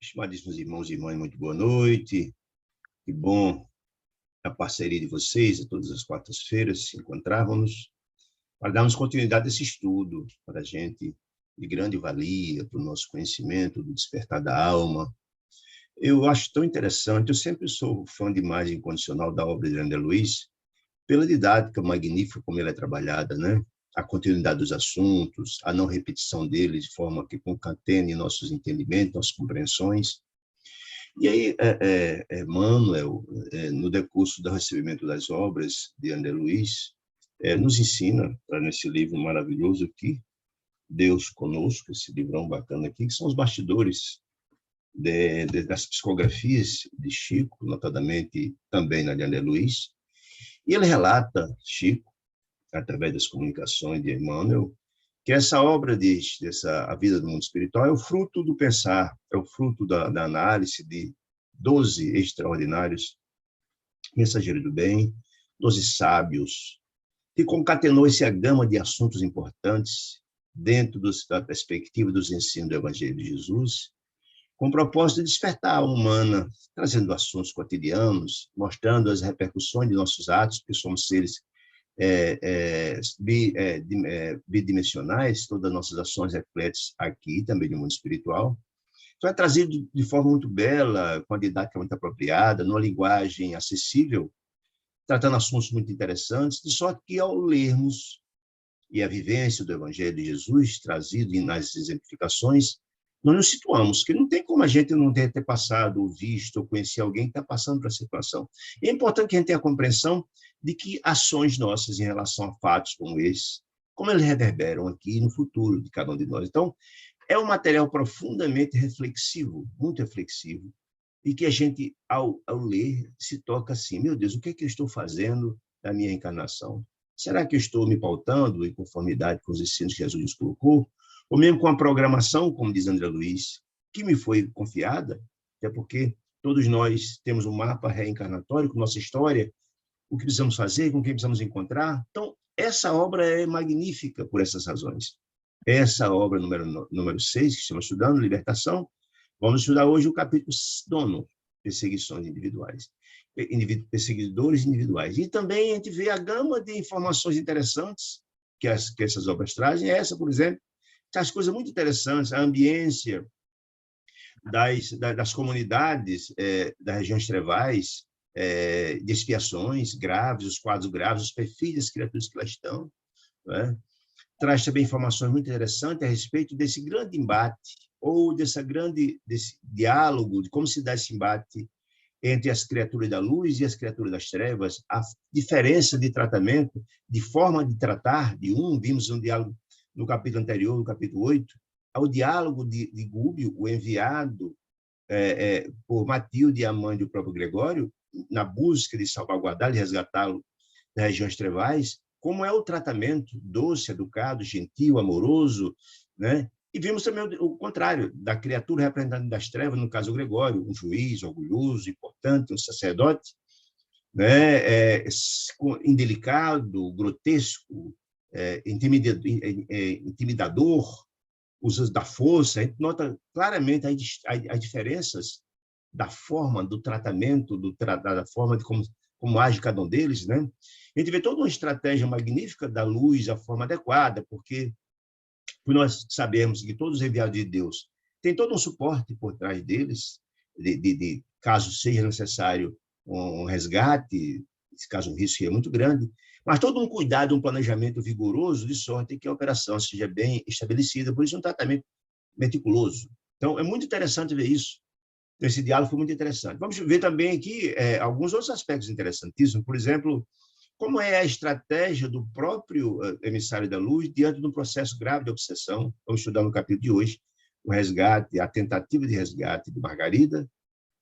Estimadíssimos irmãos e irmãs, muito boa noite. Que bom a parceria de vocês, todas as quartas-feiras, se encontrávamos para darmos continuidade a esse estudo, para a gente de grande valia, para o nosso conhecimento, do despertar da alma. Eu acho tão interessante, eu sempre sou fã demais incondicional da obra de André Luiz, pela didática magnífica como ela é trabalhada, né? A continuidade dos assuntos, a não repetição deles, de forma que concatene nossos entendimentos, nossas compreensões. E aí, Manuel, no decurso do recebimento das obras de André Luiz, nos ensina, nesse livro maravilhoso aqui, Deus Conosco, esse livrão bacana aqui, que são os bastidores das psicografias de Chico, notadamente também na de André Luiz. E ele relata, Chico, através das comunicações de Emmanuel, que essa obra A Vida do Mundo Espiritual é o fruto do pensar, é o fruto da análise de 12 extraordinários mensageiros do bem, 12 sábios, que concatenou essa gama de assuntos importantes dentro da perspectiva dos ensinos do Evangelho de Jesus, com o propósito de despertar a alma humana, trazendo assuntos cotidianos, mostrando as repercussões de nossos atos, porque somos seres bidimensionais, todas as nossas ações refletem aqui, também no mundo espiritual. Então, é trazido de forma muito bela, com a didática muito apropriada, numa linguagem acessível, tratando assuntos muito interessantes, de só que ao lermos e a vivência do Evangelho de Jesus, trazido nas exemplificações, nós nos situamos, que não tem como a gente não ter passado, visto, ou conhecer alguém que está passando por essa situação. E é importante que a gente tenha a compreensão de que ações nossas em relação a fatos como esse, como eles reverberam aqui no futuro de cada um de nós. Então, é um material profundamente reflexivo, muito reflexivo, e que a gente, ao ler, se toca assim, meu Deus, o que é que eu estou fazendo na minha encarnação? Será que eu estou me pautando em conformidade com os ensinos que Jesus nos colocou? Ou mesmo com a programação, como diz André Luiz, que me foi confiada, até porque todos nós temos um mapa reencarnatório com nossa história, o que precisamos fazer, com quem precisamos encontrar. Então, essa obra é magnífica por essas razões. Essa obra número 6, que estamos estudando, Libertação, vamos estudar hoje o capítulo 9, Perseguições Individuais. Perseguidores individuais. E também a gente vê a gama de informações interessantes que essas obras trazem. Essa, por exemplo, traz coisas muito interessantes, a ambiência das comunidades das regiões trevais, de expiações graves, os quadros graves, os perfis das criaturas que lá estão. Né? Traz também informações muito interessantes a respeito desse grande embate, ou desse diálogo, de como se dá esse embate entre as criaturas da luz e as criaturas das trevas, a diferença de tratamento, de forma de tratar de vimos um diálogo no capítulo anterior, no capítulo 8, ao diálogo de Gúbio, o enviado por Matilde, a mãe do próprio Gregório, na busca de salvaguardá-lo e resgatá-lo das regiões trevais, como é o tratamento doce, educado, gentil, amoroso, né? E vimos também o contrário, da criatura representante das trevas, no caso o Gregório, um juiz orgulhoso, importante, um sacerdote, né? Indelicado, grotesco, intimidador, uso da força. A gente nota claramente as diferenças da forma do tratamento, da forma de como age cada um deles, né? A gente vê toda uma estratégia magnífica da luz, a forma adequada, porque por nós sabemos que todos os enviados de Deus têm todo um suporte por trás deles, caso seja necessário um resgate, caso o risco é muito grande, mas todo um cuidado, um planejamento vigoroso, de sorte que a operação seja bem estabelecida, por isso um tratamento meticuloso. Então, é muito interessante ver isso. Esse diálogo foi muito interessante. Vamos ver também aqui alguns outros aspectos interessantíssimos, por exemplo, como é a estratégia do próprio emissário da luz diante de um processo grave de obsessão. Vamos estudar no capítulo de hoje o resgate, a tentativa de resgate de Margarida,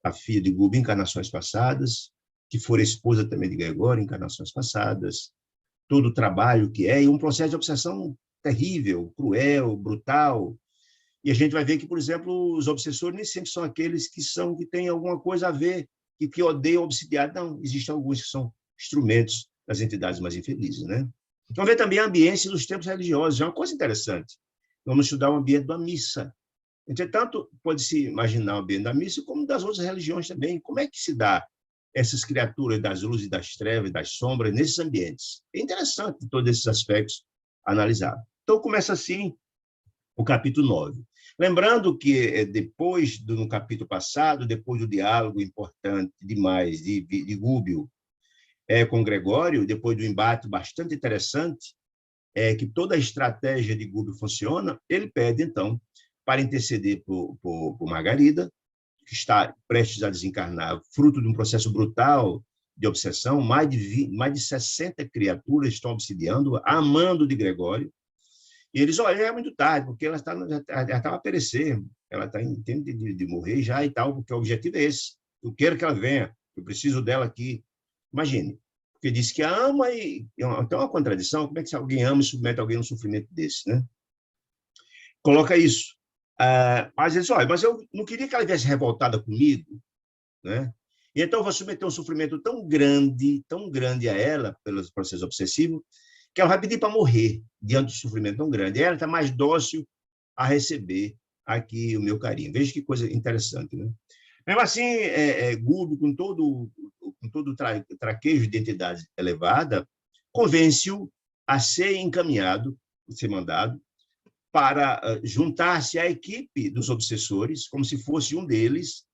a filha de Gubi, encarnações passadas, que for esposa também de Gregório, encarnações passadas, todo o trabalho que e um processo de obsessão terrível, cruel, brutal. E a gente vai ver que, por exemplo, os obsessores nem sempre são aqueles que têm alguma coisa a ver, que odeiam obsidiar. Não, existem alguns que são instrumentos das entidades mais infelizes, né? Então, ver também a ambiência dos tempos religiosos, é uma coisa interessante. Vamos estudar o ambiente da missa, Entretanto, pode-se imaginar o ambiente da missa como das outras religiões também. Como é que se dá essas criaturas das luzes e das trevas e das sombras nesses ambientes? É interessante todos esses aspectos analisados. Então, começa assim o capítulo 9. Lembrando que depois, no capítulo passado, depois do diálogo importante demais de Gúbio com Gregório, depois do embate bastante interessante, que toda a estratégia de Gúbio funciona, ele pede, então, para interceder por Margarida, que está prestes a desencarnar, fruto de um processo brutal de obsessão, mais de 60 criaturas estão obsidiando, amando de Gregório, e eles, olha, é muito tarde, porque ela já estava a perecer, ela está em tempo de morrer já e tal, porque o objetivo é esse. Eu quero que ela venha, eu preciso dela aqui. Imagine, porque disse que ama e tem uma contradição, como é que alguém ama e submete alguém a um sofrimento desse, né? Coloca isso. Mas eles, olha, mas eu não queria que ela viesse revoltada comigo, né? E então eu vou submeter um sofrimento tão grande a ela, pelos processos obsessivos, que ela vai pedir para morrer diante do sofrimento tão grande. E ela está mais dócil a receber aqui o meu carinho. Veja que coisa interessante, né? Mesmo assim, Gúbio, com todo o traquejo de identidade elevada, convence-o a ser encaminhado, ser mandado, para juntar-se à equipe dos obsessores, como se fosse um deles,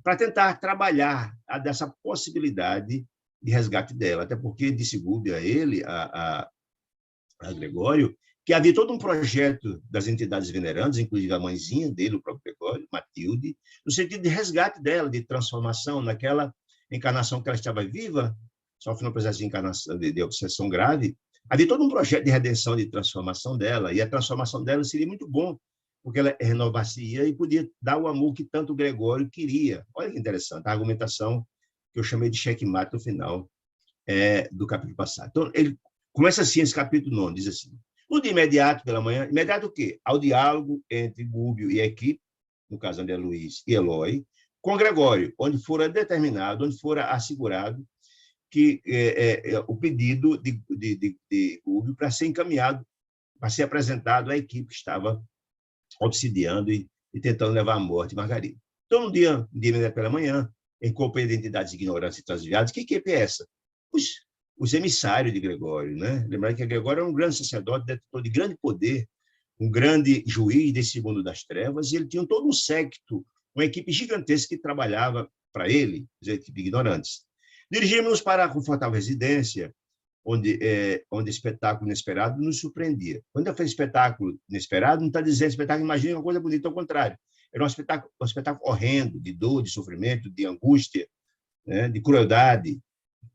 para tentar trabalhar dessa possibilidade de resgate dela. Até porque disse Gúbio a ele, a Gregório, que havia todo um projeto das entidades venerantes, inclusive a mãezinha dele, o próprio Gregório, Matilde, no sentido de resgate dela, de transformação naquela encarnação que ela estava viva, sofrendo um processo de encarnação, de obsessão grave. Havia todo um projeto de redenção, de transformação dela, e a transformação dela seria muito bom, porque ela renovar-se-ia e podia dar o amor que tanto o Gregório queria. Olha que interessante, a argumentação que eu chamei de checkmate no final do capítulo passado. Então, ele começa assim esse capítulo 9, diz assim: no dia imediato, pela manhã, imediato o quê? Ao diálogo entre Gúbio e a equipe, no caso André Luiz e Eloy, com Gregório, onde fora determinado, onde fora assegurado que o pedido de Gúbio para ser encaminhado, para ser apresentado à equipe que estava obsidiando e tentando levar à morte Margarida. Então, no dia imediato pela manhã, em companhia de entidades ignorantes e transviadas, que equipe é essa? Os emissários de Gregório, né? Lembrando que Gregório é um grande sacerdote, detentor de grande poder, um grande juiz desse mundo das trevas, e ele tinha todo um séquito, uma equipe gigantesca que trabalhava para ele, a equipe de ignorantes. Dirigimos-nos para a confortável residência, onde espetáculo inesperado nos surpreendia. Quando eu falei espetáculo inesperado, não está dizendo espetáculo, imagina uma coisa bonita, ao contrário. Era um espetáculo horrendo, de dor, de sofrimento, de angústia, né, de crueldade.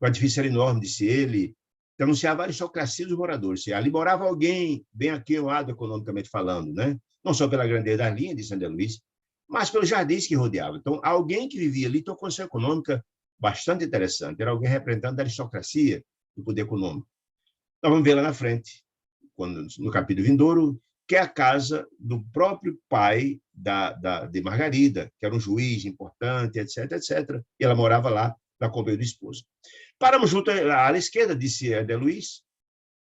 O edifício era enorme, disse ele, que anunciava a aristocracia dos moradores. Ali morava alguém bem aquinhoado economicamente falando, né? Não só pela grandeza da linha de André Luiz, mas pelos jardins que rodeavam. Então, alguém que vivia ali tinha uma condição econômica bastante interessante. Era alguém representando a aristocracia do poder econômico. Nós vamos ver lá na frente, no capítulo vindouro, que é a casa do próprio pai de Margarida, que era um juiz importante, etc., etc. E ela morava lá na companhia do esposo. Paramos junto à ala esquerda, disse André Luiz,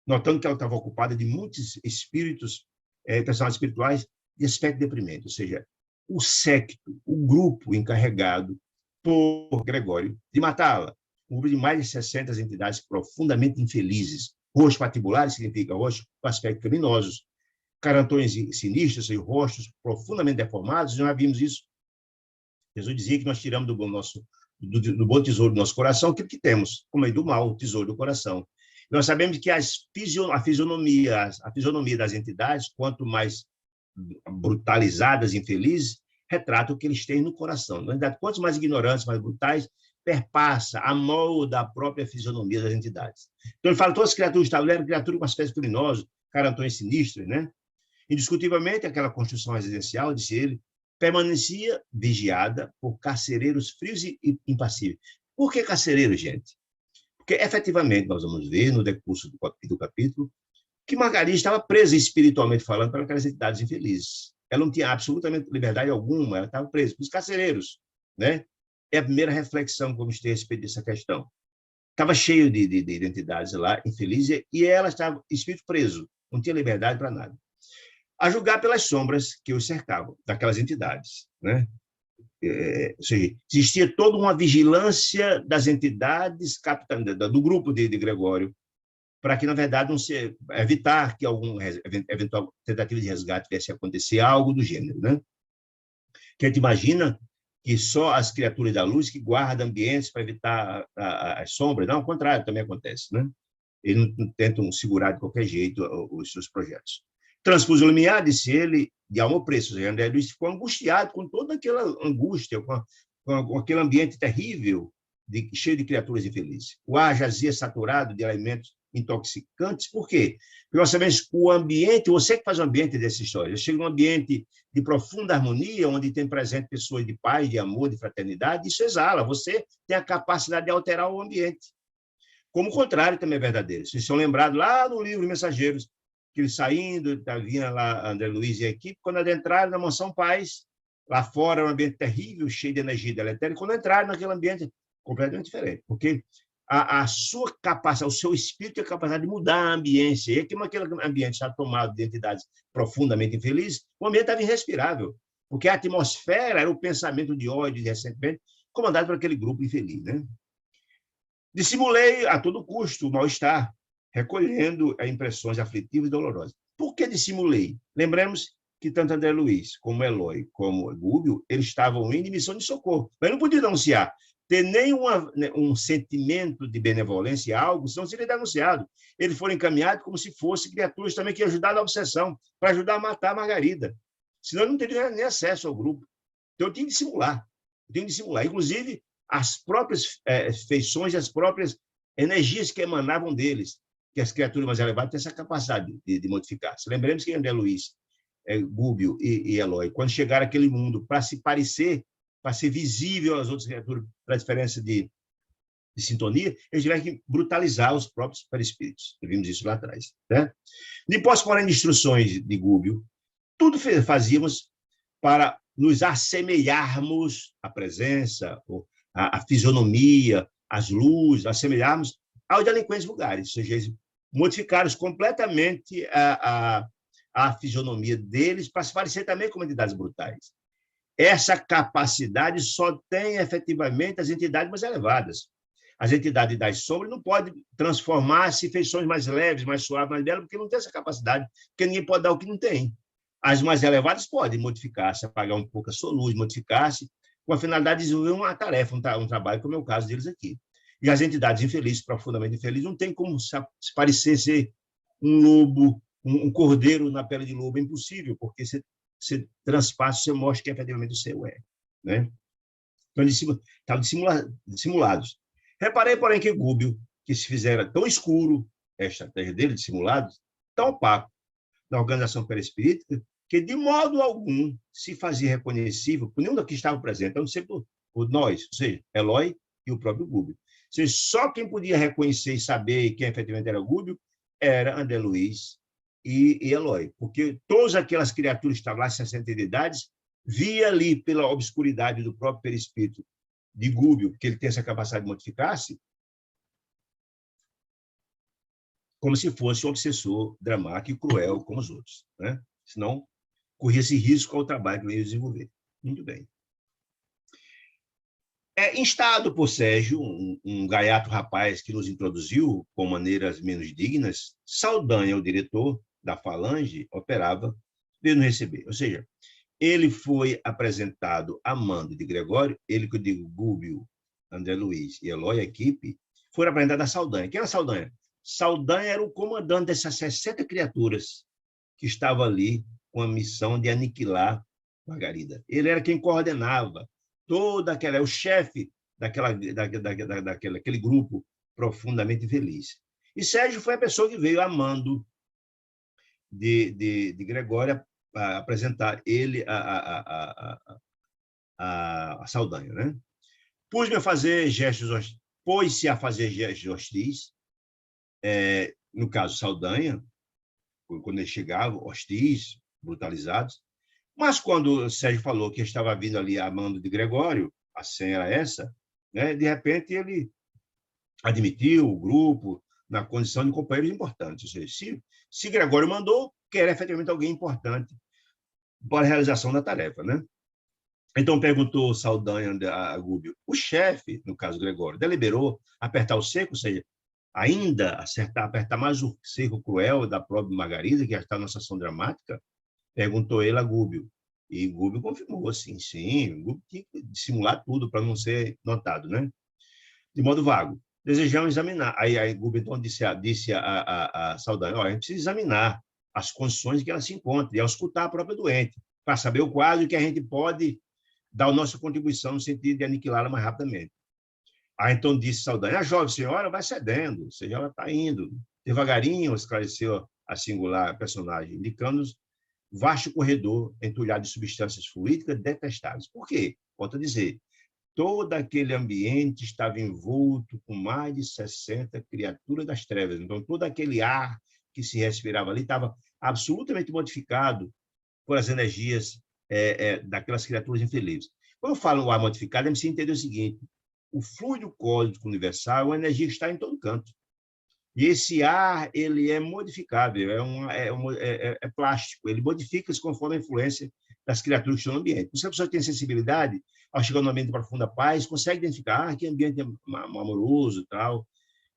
notando que ela estava ocupada de muitos espíritos, personagens espirituais, de aspecto deprimente, ou seja, o séquito, o grupo encarregado por Gregório de matá-la. Um grupo de mais de 60 entidades profundamente infelizes. Roxos patibulares significa roxos com aspectos criminosos, carantões sinistros e rostos profundamente deformados. Nós já vimos isso. Jesus dizia que nós tiramos do bom tesouro do nosso coração aquilo que temos, como é do mal, o tesouro do coração. Nós sabemos que a fisionomia das entidades, quanto mais brutalizadas, infelizes, retrata o que eles têm no coração. Na verdade, quanto mais ignorantes, mais brutais, perpassa a molda a própria fisionomia das entidades. Então, ele fala todas as criaturas de tabuleiro, criaturas com aspectos criminosos, carantões sinistros, né? Indiscutivelmente, aquela construção residencial, disse ele, permanecia vigiada por carcereiros frios e impassíveis. Por que carcereiros, gente? Porque, efetivamente, nós vamos ver no decurso do capítulo que Margarida estava presa espiritualmente falando para aquelas entidades infelizes. Ela não tinha absolutamente liberdade alguma, ela estava presa pelos carcereiros, né? É a primeira reflexão que vamos ter a respeito dessa questão. Estava cheio de identidades lá, infelizes, e ela estava espírito preso, não tinha liberdade para nada. a julgar pelas sombras que os cercavam, daquelas entidades, né? Ou seja, existia toda uma vigilância das entidades do grupo de Gregório, para que, na verdade, não se evitar que algum eventual tentativa de resgate viesse a acontecer, algo do gênero, né? Que a gente imagina que só as criaturas da luz que guardam ambientes para evitar as sombras, não, ao contrário, também acontece, né? Eles não tentam segurar de qualquer jeito os seus projetos. Transfuso limiar, disse ele, de alma preço. André Luiz ficou angustiado com toda aquela angústia, com aquele ambiente terrível, cheio de criaturas infelizes. O ar jazia saturado de elementos intoxicantes. Por quê? Porque nós sabemos que o ambiente, você que faz o ambiente dessa história, chega um ambiente de profunda harmonia, onde tem presente pessoas de paz, de amor, de fraternidade, isso exala. Você tem a capacidade de alterar o ambiente. Como o contrário também é verdadeiro. Vocês são lembrados lá no livro Mensageiros, que eles saindo, vinha lá André Luiz e a equipe, quando adentraram na Mansão Paz, lá fora um ambiente terrível, cheio de energia deletéria, quando entraram naquele ambiente completamente diferente, porque a sua capacidade, o seu espírito tem a capacidade de mudar a ambiência, e como aquele ambiente está tomado de entidades profundamente infelizes, o ambiente estava irrespirável, porque a atmosfera era o pensamento de ódio, de ressentimento, comandado por aquele grupo infeliz, né? Dissimulei a todo custo o mal-estar, recolhendo impressões aflitivas e dolorosas. Por que dissimulei? Lembremos que tanto André Luiz, como Eloy, como Gúbio, eles estavam indo em missão de socorro, mas não podiam denunciar, ter um sentimento de benevolência, algo, senão seria denunciado. Eles foram encaminhados como se fossem criaturas também que ajudaram na obsessão, para ajudar a matar a Margarida. Senão não teria nem acesso ao grupo. Então eu tinha que dissimular. Inclusive, as próprias feições, as próprias energias que emanavam deles, que as criaturas mais elevadas têm essa capacidade de modificar-se. Lembremos que André Luiz, Gúbio e Eloy, quando chegaram àquele mundo para se parecer, para ser visível às outras criaturas, para a diferença de sintonia, eles tiveram que brutalizar os próprios perispíritos. Vimos isso lá atrás. Né? Depois, porém, de instruções de Gúbio, tudo fazíamos para nos assemelharmos à presença, a fisionomia, as luzes, assemelharmos aos delinquentes vulgares, ou seja, eles modificaram completamente a fisionomia deles para se parecer também com entidades brutais. Essa capacidade só tem efetivamente as entidades mais elevadas. As entidades das sombras não podem transformar-se em feições mais leves, mais suaves, mais belas, porque não tem essa capacidade, porque ninguém pode dar o que não tem. As mais elevadas podem modificar-se, apagar um pouco a sua luz, modificar-se, com a finalidade de desenvolver uma tarefa, um trabalho, como é o caso deles aqui. E as entidades infelizes, profundamente infelizes, não tem como se parecer ser um lobo, um cordeiro na pele de lobo, é impossível, porque você transpassa, você mostra que efetivamente o seu é. Né? Então, eles estavam dissimulados. Reparei, porém, que Gúbio, que se fizera tão escuro, a estratégia dele, dissimulados, tão opaco na organização perispírita, que de modo algum se fazia reconhecível por nenhum daqui estava presente, a não ser por nós, ou seja, Eloy e o próprio Gúbio. Ou seja, só quem podia reconhecer e saber quem efetivamente era Gúbio era André Luiz e Eloy, porque todas aquelas criaturas que estavam lá, 60 entidades, via ali pela obscuridade do próprio perispírito de Gúbio, que ele tem essa capacidade de modificar-se, como se fosse um obsessor dramático e cruel como os outros. Né? Senão, corria esse risco ao trabalho que ele ia desenvolver. Muito bem. Instado por Sérgio, um gaiato rapaz que nos introduziu com maneiras menos dignas, Saldanha, o diretor da Falange, operava, veio nos receber. Ou seja, ele foi apresentado a mando de Gregório, ele que eu digo, Gúbio, André Luiz e Eloy, a equipe, foram apresentados a Saldanha. Quem era Saldanha? Saldanha era o comandante dessas 60 criaturas que estavam ali com a missão de aniquilar Margarida. Ele era quem coordenava toda aquela, o chefe daquele grupo profundamente infeliz. E Sérgio foi a pessoa que veio a mando de Gregório a apresentar ele a Saldanha. Né? Pôs-se a fazer gestos hostis, no caso Saldanha, quando ele chegava, hostis, brutalizados. Mas quando o Sérgio falou que estava vindo ali a mando de Gregório, a senha era essa, né? De repente ele admitiu o grupo na condição de companheiros importantes. Ou seja, se Gregório mandou, que era efetivamente alguém importante para a realização da tarefa, né? Então, perguntou Saldanha a Gúbio, o chefe, no caso Gregório, deliberou apertar o seco, ou seja, ainda apertar mais o cerco cruel da própria Margarida, que já está numa situação dramática? Perguntou ele a Gúbio. E Gúbio confirmou, sim. Gúbio tinha que dissimular tudo para não ser notado, né? De modo vago. Desejamos examinar. Aí Gúbio então disse a Saldanha, a gente precisa examinar as condições em que ela se encontra e auscultar a própria doente, para saber o quadro que a gente pode dar a nossa contribuição no sentido de aniquilá-la mais rapidamente. Aí então disse Saldanha, a jovem senhora vai cedendo, ou seja, ela está indo. Devagarinho, esclareceu a singular personagem, indicando-nos vasto corredor entulhado de substâncias fluídicas detestáveis. Por quê? Volto a dizer, todo aquele ambiente estava envolto com mais de 60 criaturas das trevas. Então, todo aquele ar que se respirava ali estava absolutamente modificado por as energias daquelas criaturas infelizes. Quando eu falo ar modificado, é preciso entender o seguinte, o fluido cósmico universal é uma energia que está em todo canto. E esse ar, ele é modificável, é plástico, ele modifica-se conforme a influência das criaturas que estão no ambiente. Por isso, a pessoa tem sensibilidade, ao chegar no ambiente de profunda paz, consegue identificar que ambiente é amoroso e tal.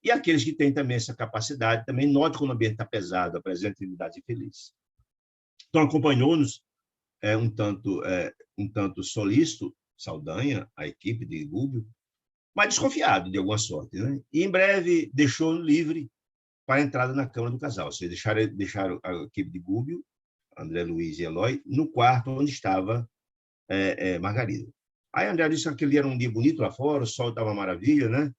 E aqueles que têm também essa capacidade, também notam quando o ambiente está pesado, apresenta entidades infelizes. Então, acompanhou-nos um tanto solícito, Saldanha, a equipe de Gúbio, mas desconfiado de alguma sorte, né? E em breve deixou livre para a entrada na cama do casal. Ou seja, deixaram a equipe de Gúbio, André Luiz e Eloy, no quarto onde estava Margarida. Aí André disse que aquele era um dia bonito lá fora, o sol estava maravilha, né?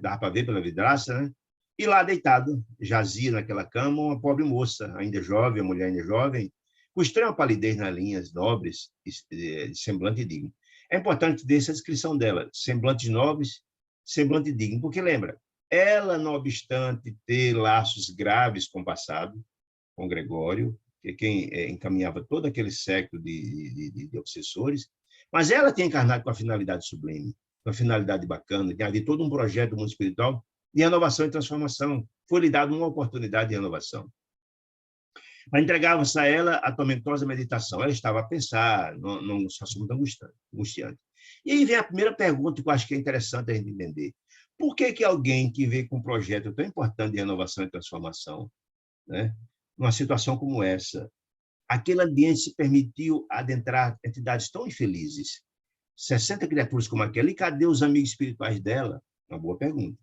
Dava para ver pela vidraça, né? E lá deitado, jazia naquela cama uma pobre moça, ainda jovem, a mulher ainda jovem, com extrema palidez nas linhas nobres, de semblante digno. É importante ter essa descrição dela, semblantes nobres, semblante digno, porque lembra, ela, não obstante ter laços graves com o passado, com Gregório, que é quem encaminhava todo aquele século de obsessores, mas ela tinha encarnado com a finalidade sublime, com a finalidade bacana, de haver todo um projeto do mundo espiritual de renovação e transformação. Foi-lhe dada uma oportunidade de renovação. Mas entregava-se a ela a tormentosa meditação. Ela estava a pensar num assunto angustiante. E aí vem a primeira pergunta que eu acho que é interessante a gente entender. Por que alguém que vem com um projeto tão importante de renovação e transformação, né, numa situação como essa, aquele ambiente se permitiu adentrar entidades tão infelizes, 60 criaturas como aquela, e cadê os amigos espirituais dela? Uma boa pergunta.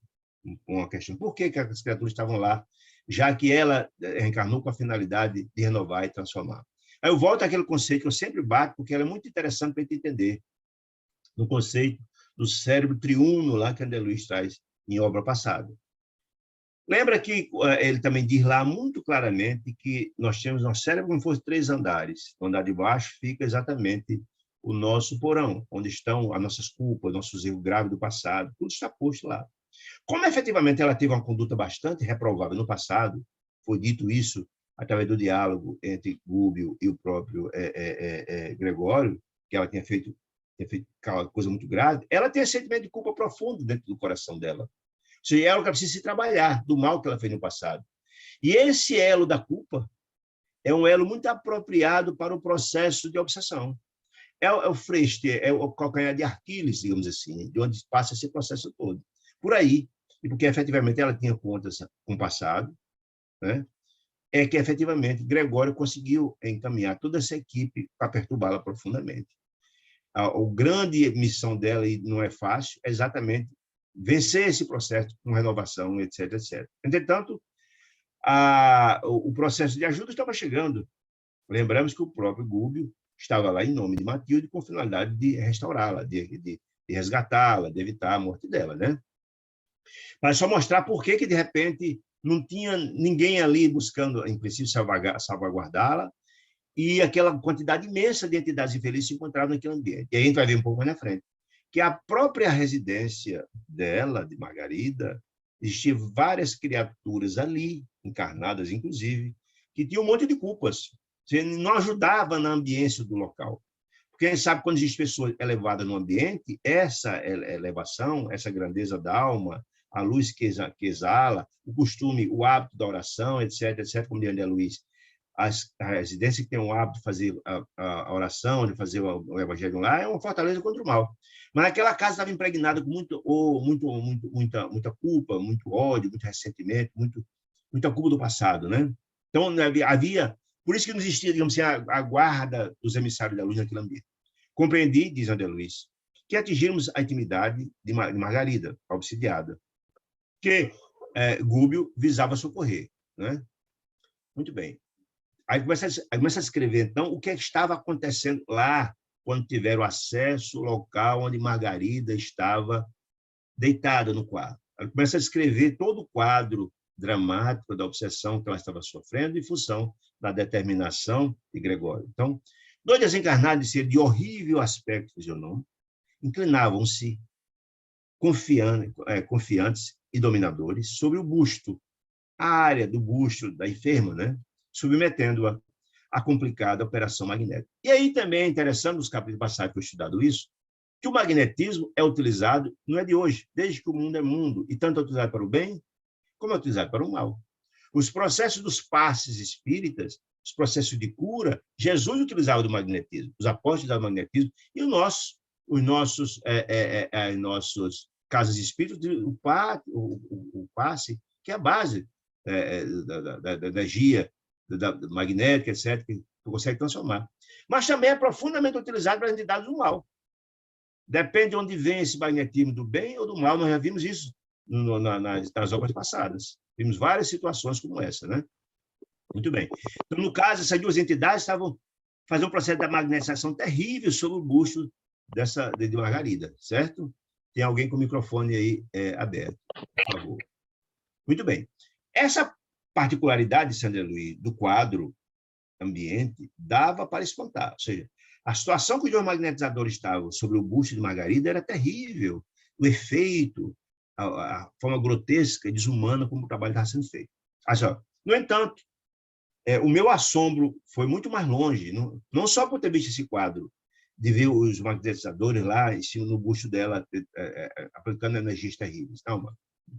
Uma questão. Por que as criaturas estavam lá, já que ela reencarnou com a finalidade de renovar e transformar? Aí eu volto àquele conceito que eu sempre bato, porque ela é muito interessante para a gente entender, no conceito do cérebro triuno lá que André Luiz traz em obra passada. Lembra que ele também diz lá muito claramente que nós temos nosso cérebro como se fosse 3 andares. O andar de baixo fica exatamente o nosso porão, onde estão as nossas culpas, nossos erros graves do passado, tudo está posto lá. Como efetivamente ela teve uma conduta bastante reprovável no passado, foi dito isso através do diálogo entre Gúbio e o próprio Gregório, que ela tinha feito uma coisa muito grave, ela tem esse sentimento de culpa profundo dentro do coração dela. Ou seja, é algo que ela precisa se trabalhar, do mal que ela fez no passado. E esse elo da culpa é um elo muito apropriado para o processo de obsessão. É o freste, é o calcanhar de Aquiles, digamos assim, de onde passa esse processo todo. Por aí, e porque efetivamente ela tinha contas com o passado, né? É que efetivamente Gregório conseguiu encaminhar toda essa equipe para perturbá-la profundamente. A grande missão dela, e não é fácil, é exatamente vencer esse processo com renovação, etc, etc. Entretanto, o processo de ajuda estava chegando. Lembramos que o próprio Gúbio estava lá em nome de Matilde com finalidade de restaurá-la, de resgatá-la, de evitar a morte dela, né? Mas só mostrar por que de repente não tinha ninguém ali buscando, em princípio, salvaguardá-la, e aquela quantidade imensa de entidades infelizes se encontravam naquele ambiente. E aí a gente vai ver um pouco mais na frente, que a própria residência dela, de Margarida, existiam várias criaturas ali, encarnadas inclusive, que tinham um monte de culpas. Você não ajudava na ambiência do local. Porque a gente sabe que quando existe pessoa elevada no ambiente, essa elevação, essa grandeza da alma, a luz que exala, o costume, o hábito da oração, etc., etc., como diz André Luiz, as residências que têm o hábito de fazer a oração, de fazer o evangelho lá, é uma fortaleza contra o mal. Mas aquela casa estava impregnada com muita culpa, muito ódio, muito ressentimento, muita culpa do passado, né? Então, havia... Por isso que não existia, digamos assim, a guarda dos emissários da luz naquele ambiente. Compreendi, diz André Luiz, que atingimos a intimidade de Margarida, a obsidiada, que Gúbio visava socorrer, né? Muito bem. Aí começa a escrever, então, o que estava acontecendo lá, quando tiveram acesso ao local onde Margarida estava deitada no quadro. Ela começa a escrever todo o quadro dramático da obsessão que ela estava sofrendo em função da determinação de Gregório. Então, dois desencarnados de horrível aspecto fisionômico inclinavam-se confiantes e dominadores sobre o busto, a área do busto da enferma, né? Submetendo-a à complicada operação magnética. E aí também é interessante, nos capítulos passados que eu estudado isso, que o magnetismo é utilizado, não é de hoje, desde que o mundo é mundo, e tanto é utilizado para o bem, como é utilizado para o mal. Os processos dos passes espíritas, os processos de cura, Jesus utilizava do magnetismo, os apóstolos usavam do magnetismo, e os nossos casas espíritas, o passe, que é a base da energia magnética, etc., que consegue transformar. Mas também é profundamente utilizado para as entidades do mal. Depende de onde vem esse magnetismo, do bem ou do mal. Nós já vimos isso nas obras passadas. Vimos várias situações como essa, né? Muito bem. Então, no caso, essas duas entidades estavam fazendo um processo de magnetização terrível sobre o busto de Margarida, certo? Tem alguém com o microfone aí aberto, por favor. Muito bem. Essa particularidade, Sandra Luiz, do quadro ambiente, dava para espantar. Ou seja, a situação que os dois magnetizadores estavam sobre o busto de Margarida era terrível. O efeito, a forma grotesca e desumana como o trabalho estava sendo feito. Assim, no entanto, o meu assombro foi muito mais longe, não só por ter visto esse quadro, de ver os magnetizadores lá em cima no busto dela, aplicando energias terríveis. Não,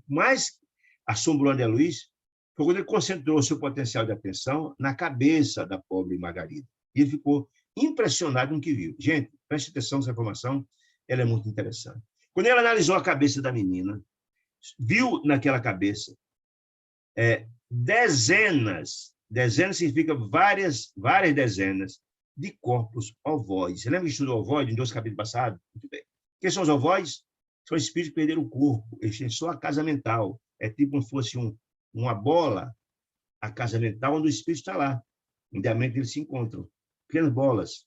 mas assombrou André Luiz foi quando ele concentrou seu potencial de atenção na cabeça da pobre Margarida. E ele ficou impressionado com o que viu. Gente, preste atenção nessa informação, ela é muito interessante. Quando ele analisou a cabeça da menina, viu naquela cabeça dezenas significa várias dezenas de corpos ovoides. Você lembra que estudou ovoide em 2 capítulos passados? Muito bem. Quem são os ovoides? São espíritos que perderam o corpo, eles têm só a casa mental. É tipo como se fosse uma bola, a casa mental, onde o espírito está lá. Onde a mente eles se encontram. Pequenas bolas.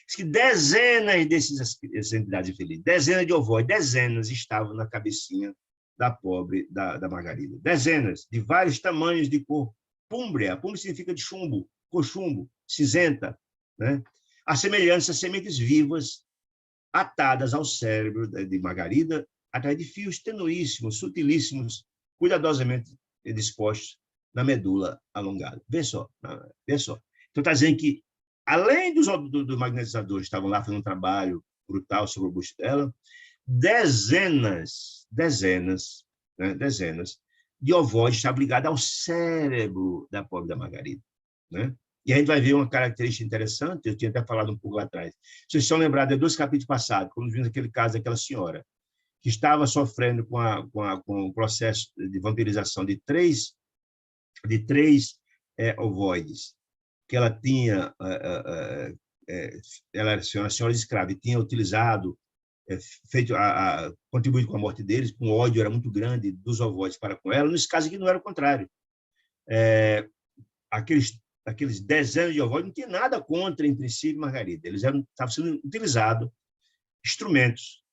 Diz que dezenas dessas entidades infelizes, dezenas de ovoides, dezenas estavam na cabecinha da pobre, da Margarida. Dezenas, de vários tamanhos de cor púmbrea. Púmbrea significa de chumbo, cor chumbo, cinzenta, né? Assemelhantes a sementes vivas atadas ao cérebro de Margarida através de fios tenuíssimos, sutilíssimos, cuidadosamente dispostos na medula alongada. Vê só. Então, está dizendo que, além dos magnetizadores que estavam lá fazendo um trabalho brutal sobre o busto dela, dezenas de ovoides estavam ligados ao cérebro da pobre da Margarida, né? E a gente vai ver uma característica interessante, eu tinha até falado um pouco lá atrás. Vocês estão lembrados de 2 capítulos passados, quando vimos aquele caso daquela senhora, que estava sofrendo com o processo de vampirização de três ovoides, que ela tinha, ela era senhora escrava, e tinha utilizado, contribuído com a morte deles, com ódio era muito grande dos ovoides para com ela. Nesse caso aqui não era o contrário. Aqueles dezenas de ovoides não tinha nada contra, em princípio, Margarida. Eles estavam sendo utilizados, instrumentos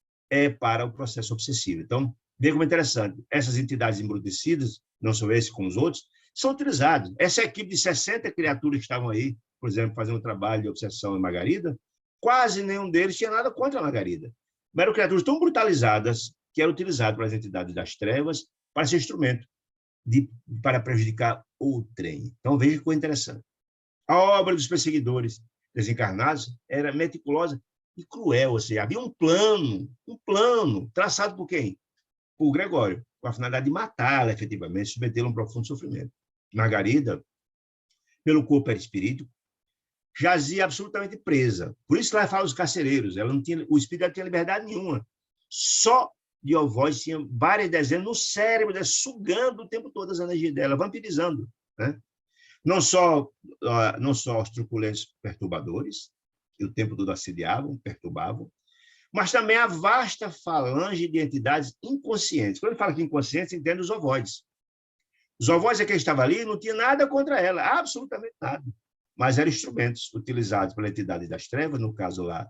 para o processo obsessivo. Então, veja como é interessante. Essas entidades embrutecidas, não são esses como os outros, são utilizados. Essa equipe de 60 criaturas que estavam aí, por exemplo, fazendo um trabalho de obsessão em Margarida, quase nenhum deles tinha nada contra a Margarida. Mas eram criaturas tão brutalizadas que eram utilizadas pelas entidades das trevas para ser instrumento para prejudicar o trem. Então, veja que coisa interessante. A obra dos perseguidores desencarnados era meticulosa e cruel, ou seja, havia um plano traçado por quem? Por Gregório, com a finalidade de matá-la, efetivamente, submetê-la a um profundo sofrimento. Margarida pelo corpo perispírito, jazia absolutamente presa. Por isso que ela fala os carcereiros, ela não tinha, o espírito não tinha liberdade nenhuma. Só de ovoide tinha várias dezenas no cérebro dela, sugando o tempo todo as energias dela, vampirizando, né? Não só os truculentos perturbadores, que o tempo todo assediavam, perturbavam, mas também a vasta falange de entidades inconscientes. Quando ele fala que inconscientes, entende os ovoides. Os ovoides que estavam ali não tinha nada contra ela, absolutamente nada. Mas eram instrumentos utilizados pela entidade das trevas, no caso lá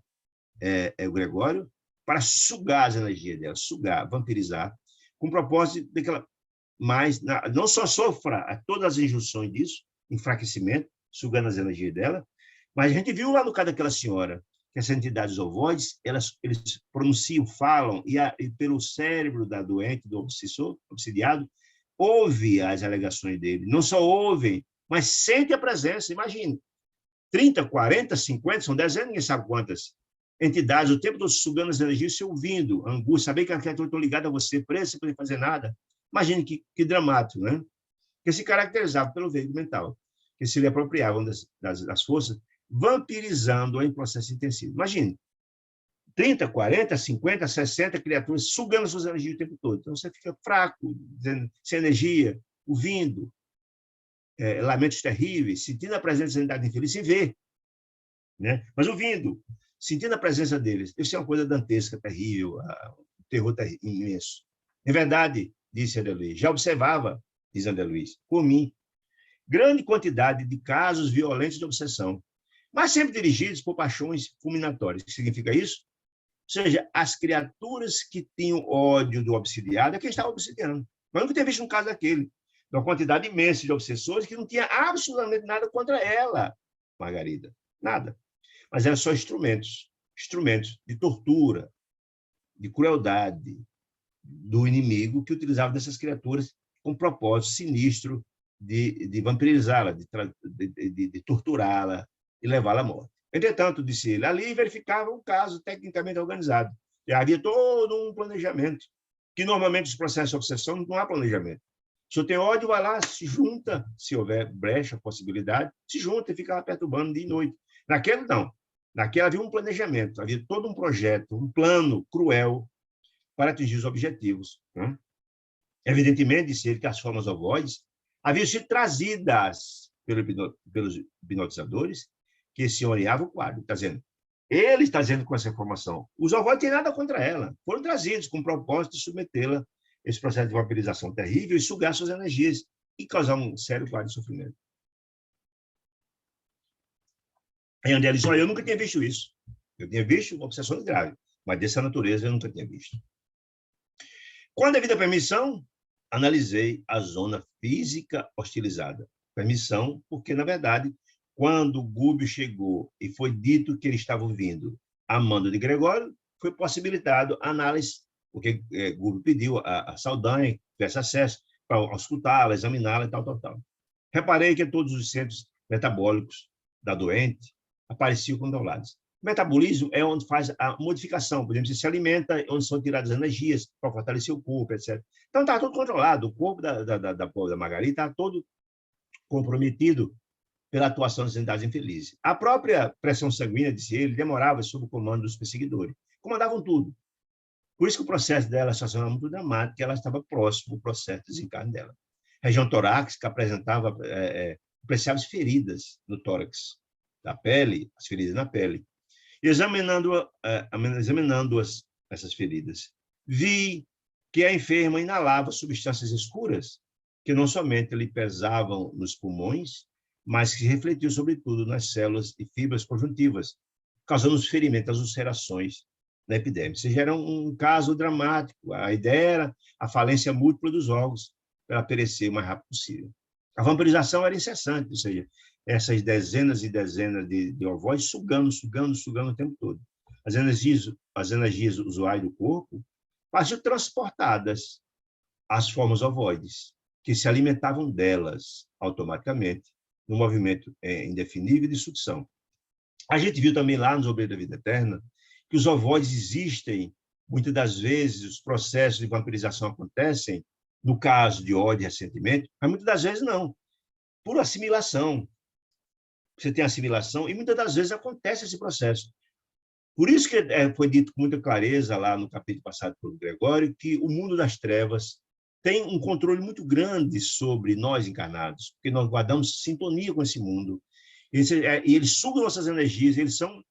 é o Gregório, para sugar as energias dela, sugar, vampirizar, com o propósito de que ela não só sofra todas as injunções disso, enfraquecimento, sugando as energias dela, mas a gente viu lá no caso daquela senhora, que essas entidades ovoides, eles pronunciam, falam, e pelo cérebro da doente, do obsidiado, ouve as alegações dele. Não só ouvem, mas sente a presença. Imagine, 30, 40, 50, são dezenas, ninguém sabe quantas entidades, o tempo todo sugando as energias, se ouvindo, a angústia, saber que estão ligadas a você, preso, sem poder fazer nada. Imagine que dramático, né? Que se caracterizava pelo veículo mental, que se lhe apropriavam das forças, vampirizando-a em processo intensivo. Imagine, 30, 40, 50, 60 criaturas sugando suas energias o tempo todo. Então, você fica fraco, sem energia, ouvindo, lamentos terríveis, sentindo a presença da entidade infeliz, sem ver, né? Mas ouvindo, sentindo a presença deles. Isso é uma coisa dantesca, terrível, um terror imenso. Em verdade, disse André Luiz, já observava, diz André Luiz, por mim, grande quantidade de casos violentos de obsessão, mas sempre dirigidos por paixões fulminatórias. O que significa isso? Ou seja, as criaturas que tinham ódio do obsidiado é quem estava obsidiando. Mas nunca tinha visto um caso daquele. De uma quantidade imensa de obsessores que não tinha absolutamente nada contra ela, Margarida. Nada. Mas eram só instrumentos de tortura, de crueldade do inimigo que utilizava dessas criaturas com propósito sinistro de vampirizá-la, de torturá-la e levá-la à morte. Entretanto, disse ele, ali verificava um caso tecnicamente organizado. E havia todo um planejamento, que normalmente os processos de obsessão não há planejamento. Se eu tenho ódio, vai lá, se junta, se houver brecha, possibilidade, se junta e fica lá perturbando dia e noite. Naquele, não. Naquele havia um planejamento, havia todo um projeto, um plano cruel para atingir os objetivos, né? Evidentemente, disse ele, que as formas ovoides haviam sido trazidas pelos hipnotizadores que se orientavam o quadro. Está dizendo, ele está dizendo com essa informação, os ovoides têm nada contra ela, foram trazidos com o propósito de submetê-la a esse processo de vampirização terrível e sugar suas energias e causar um sério quadro de sofrimento. Aí André disse, olha, eu nunca tinha visto isso. Eu tinha visto obsessões graves, mas dessa natureza eu nunca tinha visto. Com a devida permissão, analisei a zona física hostilizada. Permissão, porque, na verdade, quando Gúbio chegou e foi dito que ele estava vindo a mando de Gregório, foi possibilitado a análise, porque Gúbio pediu a Saldanha que tivesse acesso para escutá-la, examiná-la e tal. Reparei que todos os centros metabólicos da doente apareciam controlados. O metabolismo é onde faz a modificação, por exemplo, você se alimenta, onde são tiradas energias para fortalecer o corpo, etc. Então, está tudo controlado. O corpo da Margarida está todo comprometido pela atuação das entidades infelizes. A própria pressão sanguínea, disse ele, demorava sob o comando dos perseguidores. Comandavam tudo. Por isso que o processo dela estacionava muito dramático, que ela estava próximo do processo de desencarne dela. A região torácica apresentava apreciáveis feridas no tórax da pele, as feridas na pele. E examinando essas feridas, vi que a enferma inalava substâncias escuras que não somente lhe pesavam nos pulmões, mas que refletiu sobretudo nas células e fibras conjuntivas, causando os ferimentos, as ulcerações na epidemia. Ou seja, era um caso dramático. A ideia era a falência múltipla dos órgãos para ela perecer o mais rápido possível. A vampirização era incessante, ou seja, essas dezenas e dezenas de ovoides sugando o tempo todo. As energias usuais do corpo pareciam transportadas às formas ovoides, que se alimentavam delas automaticamente, no movimento indefinível de sucção. A gente viu também lá nos Obreiros da Vida Eterna que os ovoides existem, muitas das vezes os processos de vampirização acontecem, no caso de ódio e ressentimento, mas muitas das vezes não, por assimilação. você tem assimilação, e muitas das vezes acontece esse processo. Por isso que foi dito com muita clareza lá no capítulo passado pelo Gregório, que o mundo das trevas tem um controle muito grande sobre nós encarnados, porque nós guardamos sintonia com esse mundo, e eles sugam nossas energias, eles são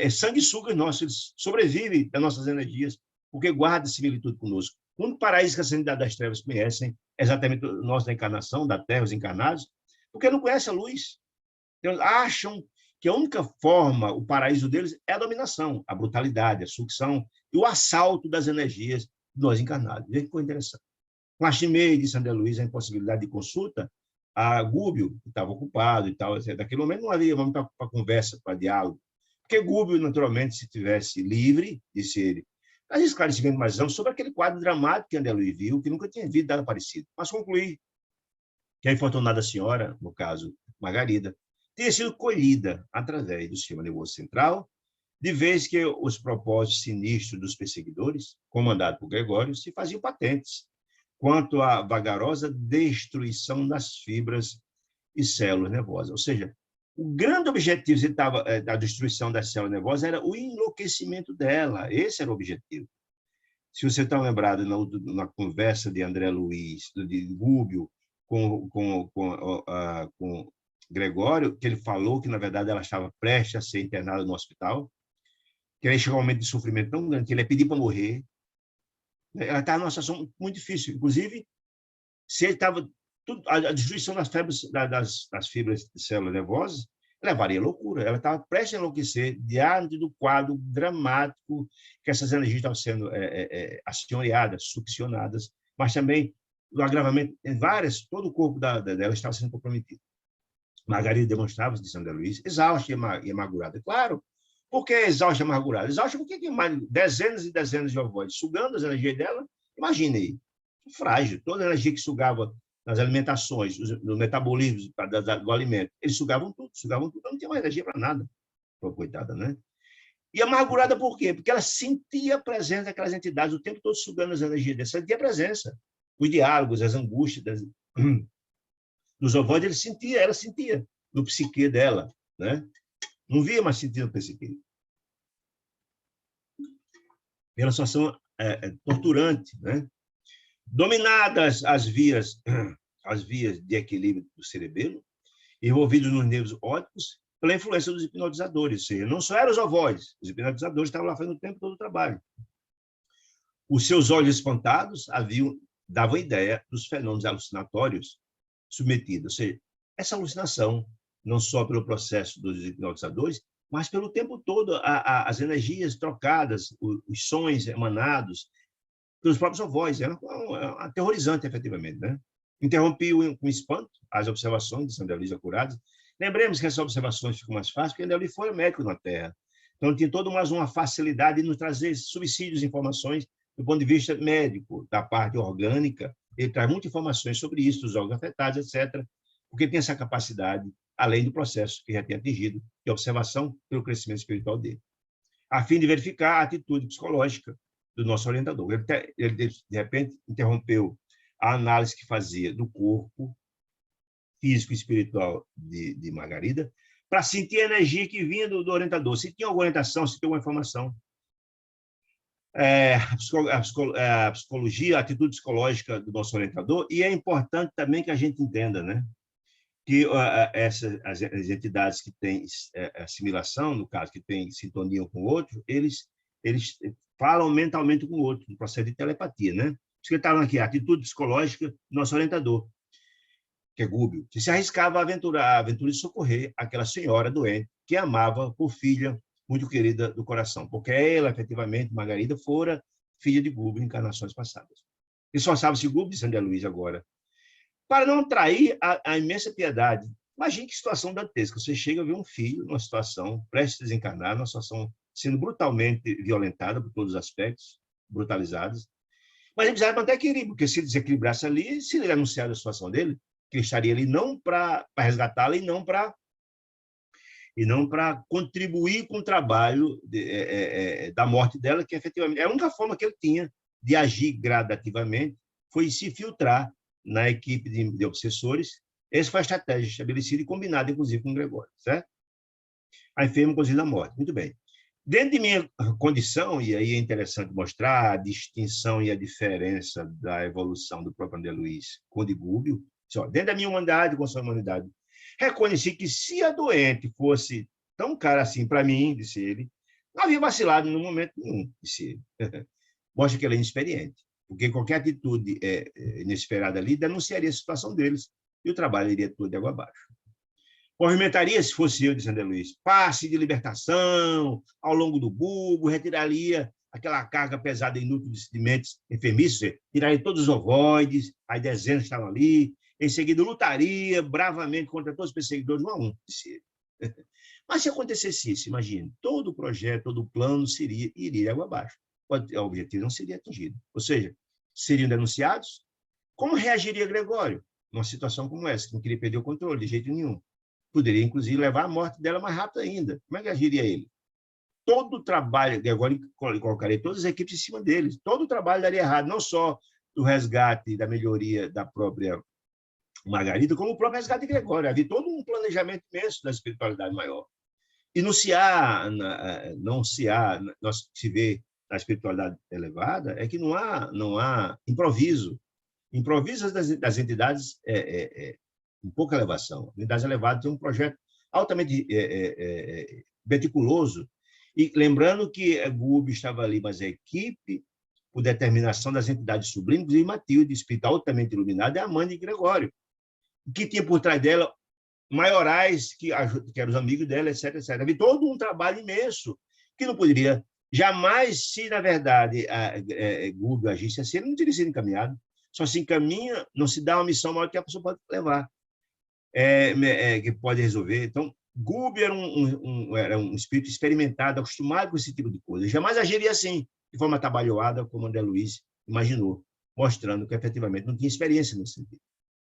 sanguessugas nossos, eles sobrevivem das nossas energias, porque guardam similitude conosco. O único paraíso que a sanidade das trevas conhecem é exatamente nós da encarnação, da Terra, os encarnados, porque não conhecem a luz. Então, acham que a única forma, o paraíso deles, é a dominação, a brutalidade, a sucção e o assalto das energias de nós encarnados. Veja que coisa interessante. Lastimei, disse André Luiz, a impossibilidade de consulta a Gúbio, que estava ocupado e tal. Naquele momento não havia vamos para conversa, para diálogo. Porque Gúbio, naturalmente, se tivesse livre, disse ele, mas esclarecimento mais amplo sobre aquele quadro dramático que André Luiz viu, que nunca tinha visto nada parecido. Mas concluí que a infortunada senhora, no caso Margarida, tinha sido colhida através do sistema nervoso central, de vez que os propósitos sinistros dos perseguidores, comandados por Gregório, se faziam patentes quanto à vagarosa destruição das fibras e células nervosas. Ou seja, o grande objetivo da destruição das células nervosas era o enlouquecimento dela. Esse era o objetivo. Se você está lembrado na conversa de André Luiz, de Gúbio, com Gregório, que ele falou que, na verdade, ela estava prestes a ser internada no hospital, que aí chegou um momento de sofrimento tão grande que ele ia pedir para morrer. Ela estava numa situação muito difícil. Inclusive, se ele estava... A destruição das fibras de células nervosas levaria à loucura. Ela estava prestes a enlouquecer diante do quadro dramático que essas energias estavam sendo acionadas, succionadas, mas também o agravamento em todo o corpo dela estava sendo comprometido. Margarida demonstrava, disse André Luiz, exausta e amargurada. Claro, por que exausta e amargurada? Exausta porque tem mais dezenas e dezenas de ovóides sugando as energias dela. Imagine aí, frágil, toda a energia que sugava nas alimentações, no metabolismo do alimento, eles sugavam tudo, não tinha mais energia para nada. Pô, coitada, né? E amargurada por quê? Porque ela sentia a presença daquelas entidades o tempo todo sugando as energias dela, sentia a presença. Os diálogos, as angústias dos ovoides, ela sentia no psique dela, né? Não via, mas sentia no psique. Pela situação torturante, né? Dominadas as vias de equilíbrio do cerebelo, envolvidos nos nervos ópticos, pela influência dos hipnotizadores. Ou seja, não só eram os ovoides, os hipnotizadores estavam lá fazendo o tempo todo o trabalho. Os seus olhos espantados davam ideia dos fenômenos alucinatórios submetidos. Ou seja, essa alucinação, não só pelo processo dos hipnotizadores, mas pelo tempo todo, as energias trocadas, os sons emanados, pelos próprios ovoides. Era aterrorizante, efetivamente, né? Interrompi com espanto as observações de André Luiz acuradas. Lembremos que essas observações ficam mais fáceis, porque André Luiz foi médico na Terra. Então, tinha toda mais uma facilidade de nos trazer subsídios, informações do ponto de vista médico, da parte orgânica. Ele traz muitas informações sobre isso, dos órgãos afetados, etc., porque tem essa capacidade, além do processo que já tem atingido, de observação pelo crescimento espiritual dele, a fim de verificar a atitude psicológica do nosso orientador. Ele de repente, interrompeu a análise que fazia do corpo físico e espiritual de Margarida para sentir a energia que vinha do orientador, se tinha alguma orientação, se tinha alguma informação. A psicologia, a atitude psicológica do nosso orientador, e é importante também que a gente entenda, né, que as entidades que têm assimilação, no caso, que têm sintonia um com o outro, eles falam mentalmente com o outro, no processo de telepatia, né? Isso que ele estava aqui, a atitude psicológica do nosso orientador, que é Gúbio, que se arriscava a aventura de socorrer aquela senhora doente que amava por filha muito querida do coração, porque ela, efetivamente, Margarida, fora filha de Gúbio em encarnações passadas. Esforçava-se Gúbio, disse André Luiz agora, para não trair a imensa piedade. Imagine que situação dantesca. Você chega a ver um filho numa situação prestes a desencarnar, numa situação sendo brutalmente violentada por todos os aspectos, brutalizados. Mas ele precisava manter equilíbrio, porque se ele desequilibrasse ali, se ele anunciar a situação dele, que ele estaria ali não para resgatá-la e não para contribuir com o trabalho da morte dela, que efetivamente a única forma que ele tinha de agir gradativamente foi se filtrar na equipe de obsessores Essa foi a estratégia estabelecida e combinada, inclusive, com o Gregório, certo? A enferma conduzida à morte. Muito bem. Dentro de minha condição, e aí é interessante mostrar a distinção e a diferença da evolução do próprio André Luiz com o de Gubbio, dentro da minha humanidade, com a sua humanidade, reconheci que se a doente fosse tão cara assim para mim, disse ele, não havia vacilado no momento nenhum, disse ele. Mostra que ele é inexperiente, porque qualquer atitude inesperada ali denunciaria a situação deles e o trabalho iria todo de água abaixo. Movimentaria, se fosse eu, disse André Luiz, passe de libertação ao longo do bulbo, retiraria aquela carga pesada e inútil de sedimentos enfermiços, tiraria todos os ovoides, as dezenas estavam ali, em seguida lutaria bravamente contra todos os perseguidores, um a um, disse ele. Mas se acontecesse isso, imagine, todo o projeto, todo o plano iria água abaixo. O objetivo não seria atingido. Ou seja, seriam denunciados? Como reagiria Gregório numa situação como essa, que não queria perder o controle de jeito nenhum? Poderia, inclusive, levar à morte dela mais rápido ainda. Como é que agiria ele? Todo o trabalho, Gregório colocaria todas as equipes em cima deles, todo o trabalho daria errado, não só do resgate e da melhoria da própria Margarida, como o próprio resgate de Gregório. Havia todo um planejamento imenso da espiritualidade maior. E no CA, não CA, nós se vê na espiritualidade elevada, é que não há improviso. Improviso das entidades com pouca elevação. Unidades elevadas têm um projeto altamente meticuloso. E lembrando que Gubbio estava ali, mas a equipe, por determinação das entidades sublimes, e Matilde, espírito altamente iluminado, é a mãe de Gregório, que tinha por trás dela maiorais, que eram os amigos dela, etc, etc. Havia todo um trabalho imenso, que não poderia jamais, se, na verdade, Gubbio agisse assim, ele não teria sido encaminhado. Só se encaminha, não se dá uma missão maior que a pessoa pode levar. Que pode resolver. Então, Gubbio era um espírito experimentado, acostumado com esse tipo de coisa. Jamais agiria assim, de forma atabalhoada, como André Luiz imaginou, mostrando que, efetivamente, não tinha experiência nesse sentido.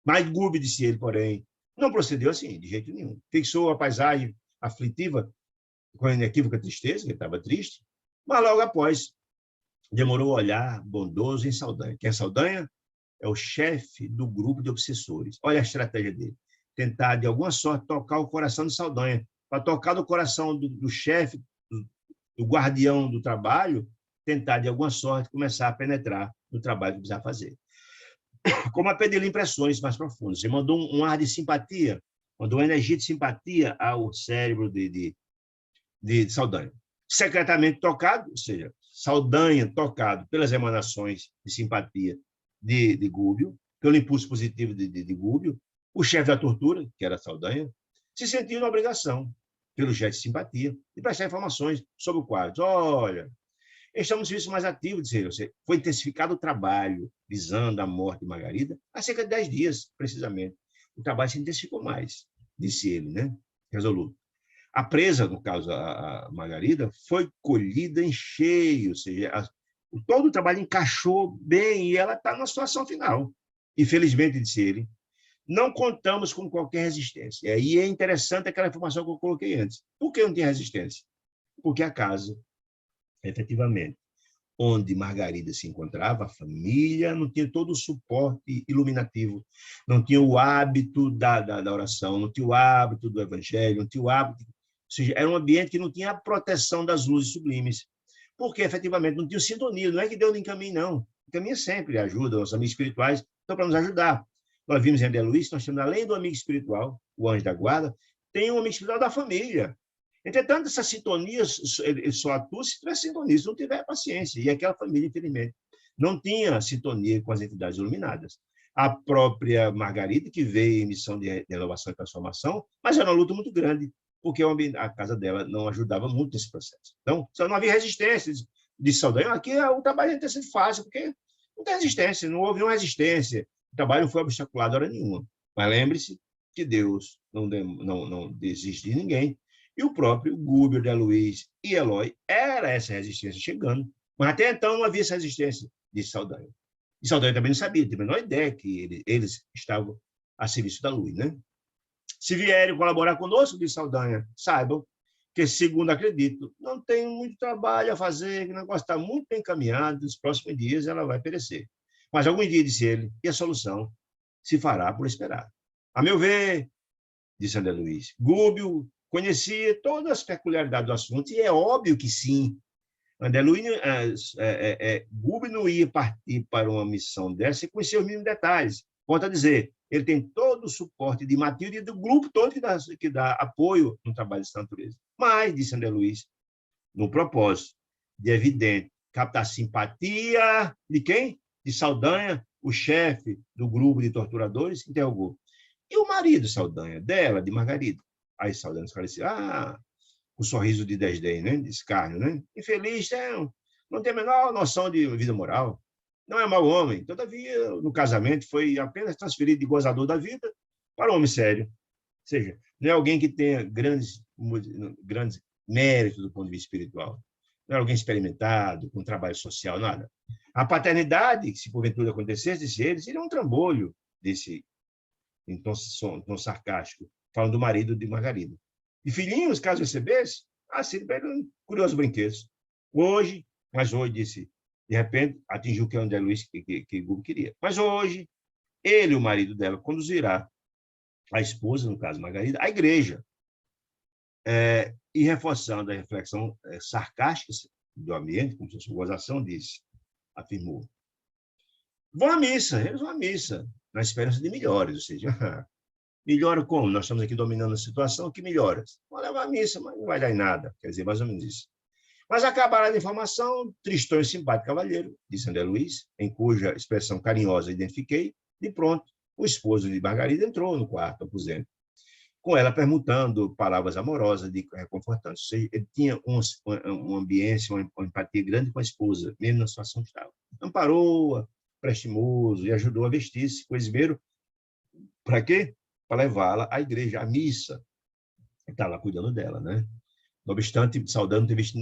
Mas Gubbio, disse ele, porém, não procedeu assim, de jeito nenhum. Fixou a paisagem aflitiva, com inequívoca tristeza, que ele estava triste, mas logo após, demorou a olhar bondoso em Saldanha. Quem é Saldanha? É o chefe do grupo de obsessores. Olha a estratégia dele. Tentar, de alguma sorte, tocar o coração de Saldanha. Para tocar no coração do chefe, do guardião do trabalho, tentar, de alguma sorte, começar a penetrar no trabalho que precisava fazer. Como a pedir impressões mais profundas. Ele mandou um ar de simpatia, mandou uma energia de simpatia ao cérebro de Saldanha. Secretamente tocado, ou seja, Saldanha tocado pelas emanações de simpatia de Gubbio, pelo impulso positivo de Gubbio, o chefe da tortura, que era Saldanha, se sentiu na obrigação, pelo gesto de simpatia, de prestar informações sobre o quadro. Olha, estamos no serviço mais ativo, disse ele. Foi intensificado o trabalho visando a morte de Margarida há cerca de 10 dias, precisamente. O trabalho se intensificou mais, disse ele, né? Resoluto. A presa, no caso, a Margarida, foi colhida em cheio, ou seja, todo o trabalho encaixou bem e ela está na situação final. Infelizmente, disse ele, não contamos com qualquer resistência. E aí é interessante aquela informação que eu coloquei antes. Por que não tinha resistência? Porque a casa, efetivamente, onde Margarida se encontrava, a família não tinha todo o suporte iluminativo, não tinha o hábito da oração, não tinha o hábito do evangelho, não tinha o hábito... Ou seja, era um ambiente que não tinha a proteção das luzes sublimes, porque, efetivamente, não tinha sintonia. Não é que Deus não encaminhe, não. Encaminha sempre, ajuda, os amigos espirituais estão para nos ajudar. Nós vimos em André Luiz, nós temos, além do amigo espiritual, o anjo da guarda, tem um amigo espiritual da família. Entretanto, essa sintonia ele só atua se tiver sintonia, se não tiver paciência. E aquela família, infelizmente, não tinha sintonia com as entidades iluminadas. A própria Margarida, que veio em missão de elevação e transformação, mas era uma luta muito grande, porque a casa dela não ajudava muito nesse processo. Então, só não havia resistência de Saldanha. Aqui o trabalho ia ter sido fácil, porque não tem resistência, não houve nenhuma resistência. O trabalho não foi obstaculado hora nenhuma. Mas lembre-se que Deus não desiste de ninguém. E o próprio Gubbio, André Luiz e Eloy era essa resistência chegando. Mas até então não havia essa resistência de Saldanha. E Saldanha também não sabia, teve a menor ideia que eles estavam a serviço da luz, né? Se vierem colaborar conosco, diz Saldanha, saibam que, segundo acredito, não tem muito trabalho a fazer, que o negócio está muito bem encaminhado, nos próximos dias ela vai perecer. Mas algum dia, disse ele, e a solução se fará por esperar. A meu ver, disse André Luiz, Gúbio conhecia todas as peculiaridades do assunto, e é óbvio que sim. André Luiz, Gúbio não ia partir para uma missão dessa sem conhecer os mínimos detalhes. Volto a dizer, ele tem todo o suporte de Matilde e do grupo todo que dá apoio no trabalho dessa natureza. Mas, disse André Luiz, no propósito de evidente captar simpatia de quem? De Saldanha, o chefe do grupo de torturadores, interrogou. E o marido, Saldanha, dela, de Margarida? Aí Saldanha esclareceu, o sorriso de desdém, né? De escárnio, né? Infeliz, não tem a menor noção de vida moral. Não é mau homem. Todavia, no casamento, foi apenas transferido de gozador da vida para um homem sério. Ou seja, não é alguém que tenha grandes méritos do ponto de vista espiritual. Não é alguém experimentado, com trabalho social, nada. A paternidade, se porventura acontecesse, disse ele, seria um trambolho, disse em tom sarcástico, falando do marido de Margarida. E filhinhos, caso recebesse, seria um curioso brinquedo. Hoje, disse, de repente, atingiu o que André Luiz que Gúbio queria. Mas hoje, ele, o marido dela, conduzirá a esposa, no caso Margarida, à igreja. E reforçando a reflexão sarcástica do ambiente, como se fosse uma gozação, afirmou. Vão à missa, eles vão à missa, na esperança de melhores, ou seja, melhora como? Nós estamos aqui dominando a situação, que melhoras? Vão levar à missa, mas não vai dar em nada, quer dizer, mais ou menos isso. Mas acabaram a informação, tristonho e simpático cavalheiro, disse André Luiz, em cuja expressão carinhosa identifiquei, de pronto, o esposo de Margarida entrou no quarto, aposento, com ela perguntando palavras amorosas, reconfortantes. Ou seja, ele tinha uma ambiência, uma empatia grande com a esposa, mesmo na situação que estava. Amparou-a, prestimoso, e ajudou a vestir-se com esmero. Para quê? Para levá-la à igreja, à missa. Ele está lá cuidando dela, né? Não obstante, Saldanha não ter visto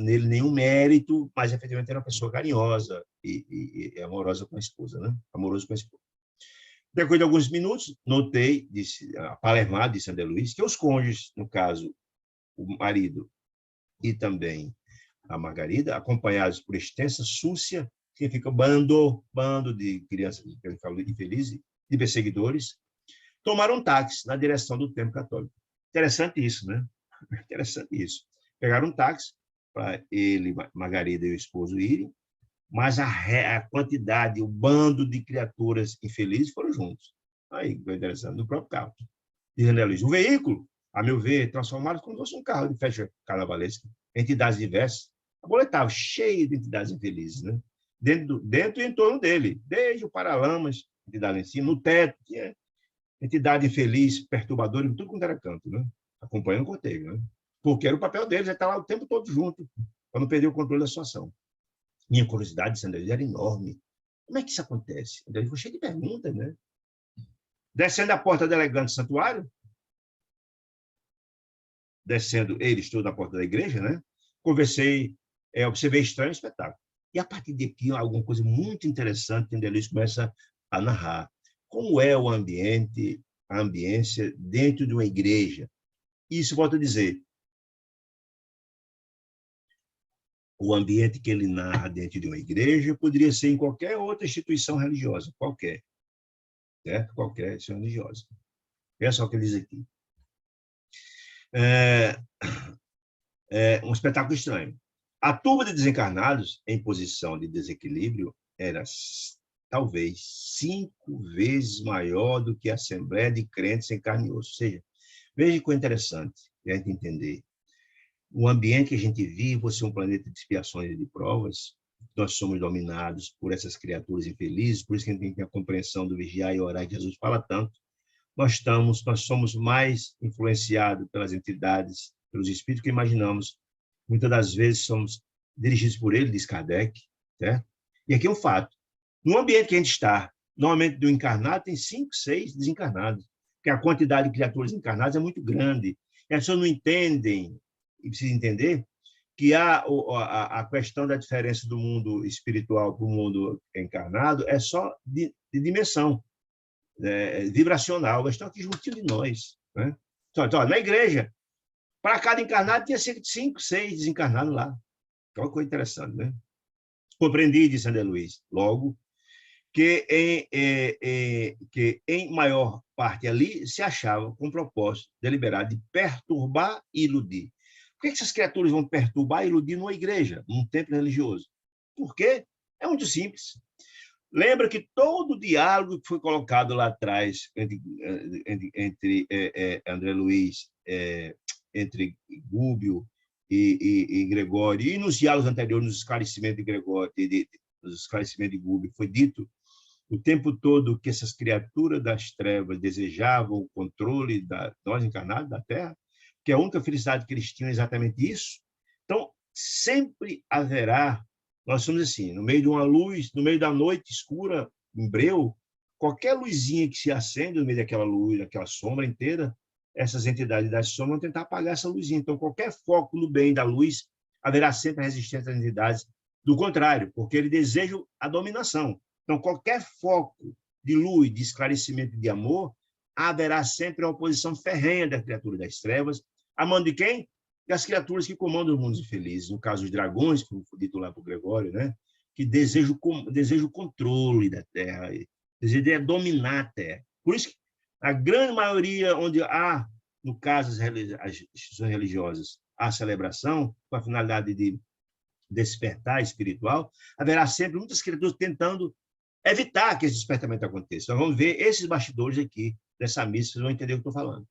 nele nenhum mérito, mas efetivamente era uma pessoa carinhosa e amorosa com a esposa, né? Amoroso com a esposa. Depois de alguns minutos, notei, disse André Luiz, que os cônjuges, no caso, o marido e também a Margarida, acompanhados por extensa súcia, significa bando de crianças, que ele falou, infelizes, de perseguidores, tomaram um táxi na direção do templo católico. Interessante isso, né? Interessante isso. Pegaram um táxi para ele, Margarida e o esposo irem, mas a quantidade, o bando de criaturas infelizes foram juntos. Aí, foi interessante, no próprio carro. Diz André Luiz, o veículo, a meu ver, transformado como se fosse um carro de festa carnavalesca, entidades diversas, aboletava, cheio de entidades infelizes, né? Dentro e em torno dele, desde o paralamas, entidade em cima, no teto, tinha entidade infeliz, perturbadora, em tudo quanto era canto, né? Acompanhando o cortejo, né? Porque era o papel deles, ele estava lá o tempo todo junto, para não perder o controle da situação. Minha curiosidade de André Luiz era enorme. Como é que isso acontece? André Luiz foi cheio de perguntas, né? Descendo a porta do elegante santuário, descendo ele, estou na porta da igreja, né? Conversei, observei estranho espetáculo. E a partir de aqui, alguma coisa muito interessante, André Luiz começa a narrar. Como é o ambiente, a ambiência dentro de uma igreja? Isso, volto a dizer, o ambiente que ele narra dentro de uma igreja poderia ser em qualquer outra instituição religiosa, qualquer. Certo? Qualquer instituição religiosa. Olha só o que ele diz aqui. Um espetáculo estranho. A turma de desencarnados, em posição de desequilíbrio, era talvez 5 vezes maior do que a assembleia de crentes em carne e osso. Ou seja, veja que coisa interessante a gente entender. O ambiente que a gente vive, você é um planeta de expiações e de provas, nós somos dominados por essas criaturas infelizes, por isso que a gente tem que ter a compreensão do vigiar e orar que Jesus fala tanto. Nós somos mais influenciados pelas entidades, pelos espíritos que imaginamos. Muitas das vezes somos dirigidos por ele, diz Kardec, certo? E aqui é um fato. No ambiente que a gente está, normalmente do encarnado tem 5, 6 desencarnados, porque a quantidade de criaturas encarnadas é muito grande. E as pessoas não entendem, e precisa entender, que a questão da diferença do mundo espiritual para o mundo encarnado é só de dimensão vibracional. Eles estão aqui juntinho de nós. Né? Então, na igreja, para cada encarnado, tinha cerca de 5, 6 desencarnados lá. Que é uma coisa interessante. Né? Compreendi, disse André Luiz. Logo, que em maior parte ali se achava com o propósito deliberado de perturbar e iludir. Por que essas criaturas vão perturbar e iludir numa igreja, num templo religioso? Por quê? É muito simples. Lembra que todo o diálogo que foi colocado lá atrás entre André Luiz, entre Gúbio e Gregório, e nos diálogos anteriores, nos esclarecimentos de Gregório, nos esclarecimentos de Gúbio, foi dito o tempo todo que essas criaturas das trevas desejavam o controle da nós encarnados da Terra, que a única felicidade que eles tinham é exatamente isso. Então, sempre haverá, nós somos assim, no meio de uma luz, no meio da noite escura, em breu, qualquer luzinha que se acende no meio daquela luz, daquela sombra inteira, essas entidades das sombras vão tentar apagar essa luzinha. Então, qualquer foco no bem da luz, haverá sempre resistência às entidades do contrário, porque ele deseja a dominação. Então, qualquer foco de luz, de esclarecimento e de amor, haverá sempre a oposição ferrenha da criatura das trevas, a mão de quem? Das criaturas que comandam os mundos infelizes. No caso, os dragões, como foi dito lá por Gregório, né? Que desejam o controle da Terra, desejam dominar a Terra. Por isso que a grande maioria, onde há, no caso, as instituições religiosas, a celebração, com a finalidade de despertar espiritual, haverá sempre muitas criaturas tentando evitar que esse despertamento aconteça. Nós vamos ver esses bastidores aqui dessa missa, vocês vão entender o que eu estou falando.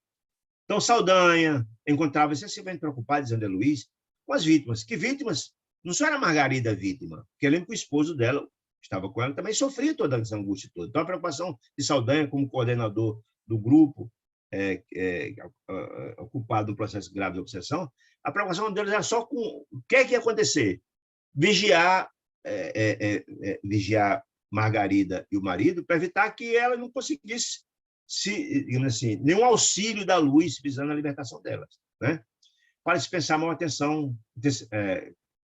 Então, Saldanha encontrava-se excessivamente preocupado, dizendo a Luiz, com as vítimas. Que vítimas? Não só era a Margarida a vítima, porque eu lembro que o esposo dela estava com ela, também sofria toda essa angústia toda. Então, a preocupação de Saldanha, como coordenador do grupo, ocupado no processo grave de obsessão, a preocupação deles era só com o que ia acontecer. Vigiar Margarida e o marido para evitar que ela não conseguisse digamos assim, nenhum auxílio da luz visando a libertação delas, né? Para se pensar uma atenção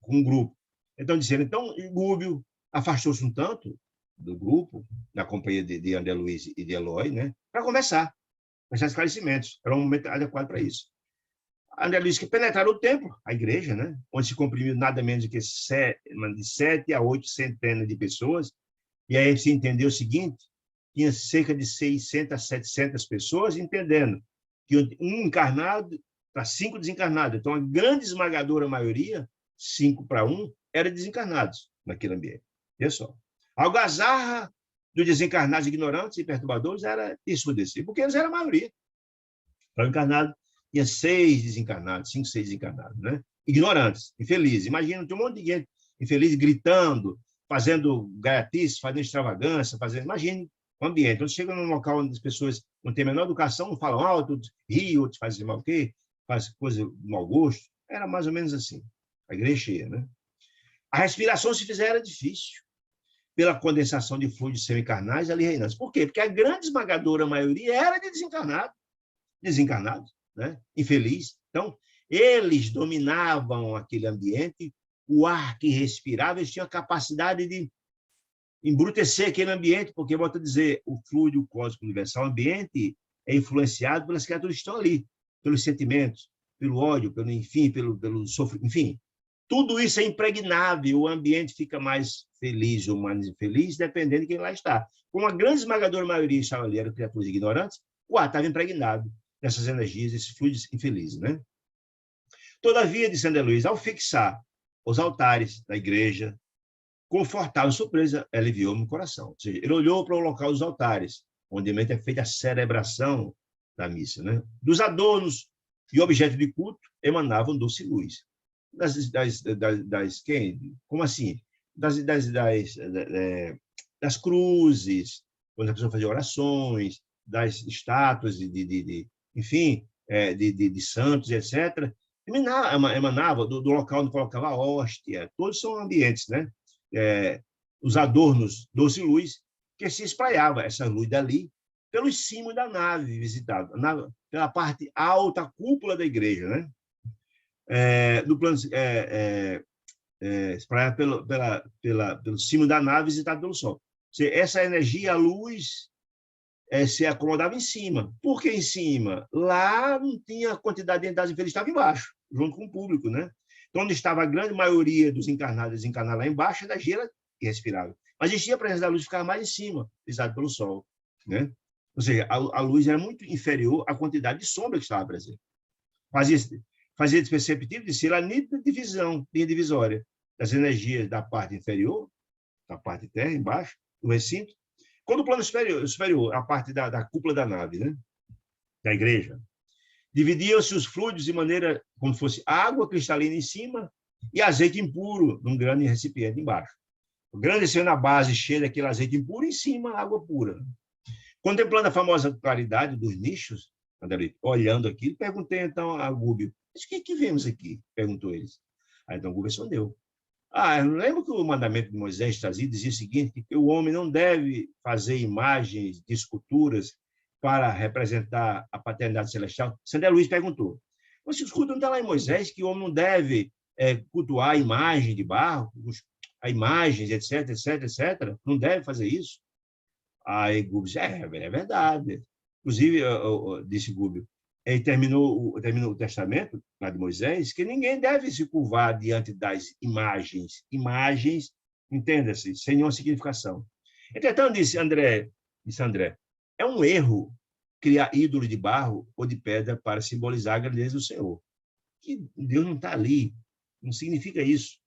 com o grupo. Então, Gúbio afastou-se um tanto do grupo, na companhia de André Luiz e de Eloy, né? Para conversar esclarecimentos. Era um momento adequado para isso. André Luiz que penetraram o templo, a igreja, né? Onde se comprimiu nada menos do que de 7 a 8 centenas de pessoas, e aí se entendeu o seguinte, tinha cerca de 600 a 700 pessoas, entendendo que um encarnado para 5 desencarnados. Então, a grande esmagadora maioria, 5 para 1, eram desencarnados naquele ambiente. Olha só. A algazarra dos desencarnados ignorantes e perturbadores era ensurdecida, porque eles eram a maioria. Para o encarnado, tinha 6 desencarnados, 5, 6 desencarnados, né? Ignorantes, infelizes. Imagina, tem um monte de gente infeliz gritando, fazendo gaiatice, fazendo extravagância, imagine o ambiente. Quando chega num local onde as pessoas não têm a menor educação, falam alto, riem, outros fazem mal o quê, fazem coisa de mau gosto. Era mais ou menos assim, a igreja cheia, né? A respiração se fizer era difícil, pela condensação de fluidos semicarnais ali reinantes. Por quê? Porque a grande esmagadora maioria era de desencarnados, né? Infeliz. Então, eles dominavam aquele ambiente, o ar que respirava, eles tinham a capacidade de embrutecer aquele ambiente, porque, volto a dizer, o fluido cósmico universal, o ambiente é influenciado pelas criaturas que estão ali, pelos sentimentos, pelo ódio, pelo sofrimento, enfim. Tudo isso é impregnável, o ambiente fica mais feliz ou mais infeliz, dependendo de quem lá está. Como a grande esmagadora maioria estava ali, eram criaturas ignorantes, o ar estava impregnado dessas energias, desses fluidos infelizes, né? Todavia, disse André Luiz, ao fixar os altares da igreja, confortável surpresa aliviou-me o coração. Ou seja, ele olhou para o local dos altares, onde é feita a celebração da missa, né? Dos adornos e objetos de culto emanavam doce luz. Como assim? Das cruzes, quando a pessoa fazia orações, das estátuas enfim, de santos, etc. Emanava do local onde colocava a hóstia. Todos são ambientes, né? Os adornos doce luz, que se espraiava essa luz dali pelos cimos da nave visitada, pela parte alta, a cúpula da igreja, né? Do plano espraiava pelo cimo da nave visitada pelo sol. Essa energia, a luz, se acomodava em cima. Por que em cima? Lá não tinha quantidade de entidades infelizes, estava embaixo, junto com o público, né? Então, onde estava a grande maioria dos encarnados e desencarnados lá embaixo, a energia irrespirável. Mas existia a presença da luz que ficava mais em cima, pisado pelo sol, né? Ou seja, a luz era muito inferior à quantidade de sombra que estava presente. Fazia perceptível de ser a nítida divisão, linha divisória, das energias da parte inferior, da parte de terra, embaixo, do recinto, quando o plano superior, a parte da cúpula da nave, né? Da igreja. Dividiam-se os fluidos de maneira como fosse água cristalina em cima e azeite impuro num grande recipiente embaixo. O grande desceu na base cheia daquele azeite impuro, em cima água pura. Contemplando a famosa claridade dos nichos, olhando aquilo, perguntei então a Gúbio, mas o que vemos aqui? Perguntou eles. Aí então Gúbio respondeu, eu lembro que o mandamento de Moisés trazia dizia o seguinte, que o homem não deve fazer imagens de esculturas para representar a paternidade celestial. Sandé Luiz perguntou, mas se o escultura não está lá em Moisés, que o homem não deve cultuar a imagem de barro, a imagens, etc, etc, etc, não deve fazer isso? Aí Gúbio disse, é verdade. Inclusive, disse Gúbio, ele terminou o testamento lá de Moisés, que ninguém deve se curvar diante das imagens. Imagens, entenda-se, sem nenhuma significação. Entretanto, disse André, é um erro criar ídolo de barro ou de pedra para simbolizar a grandeza do Senhor. Que Deus não está ali, não significa isso.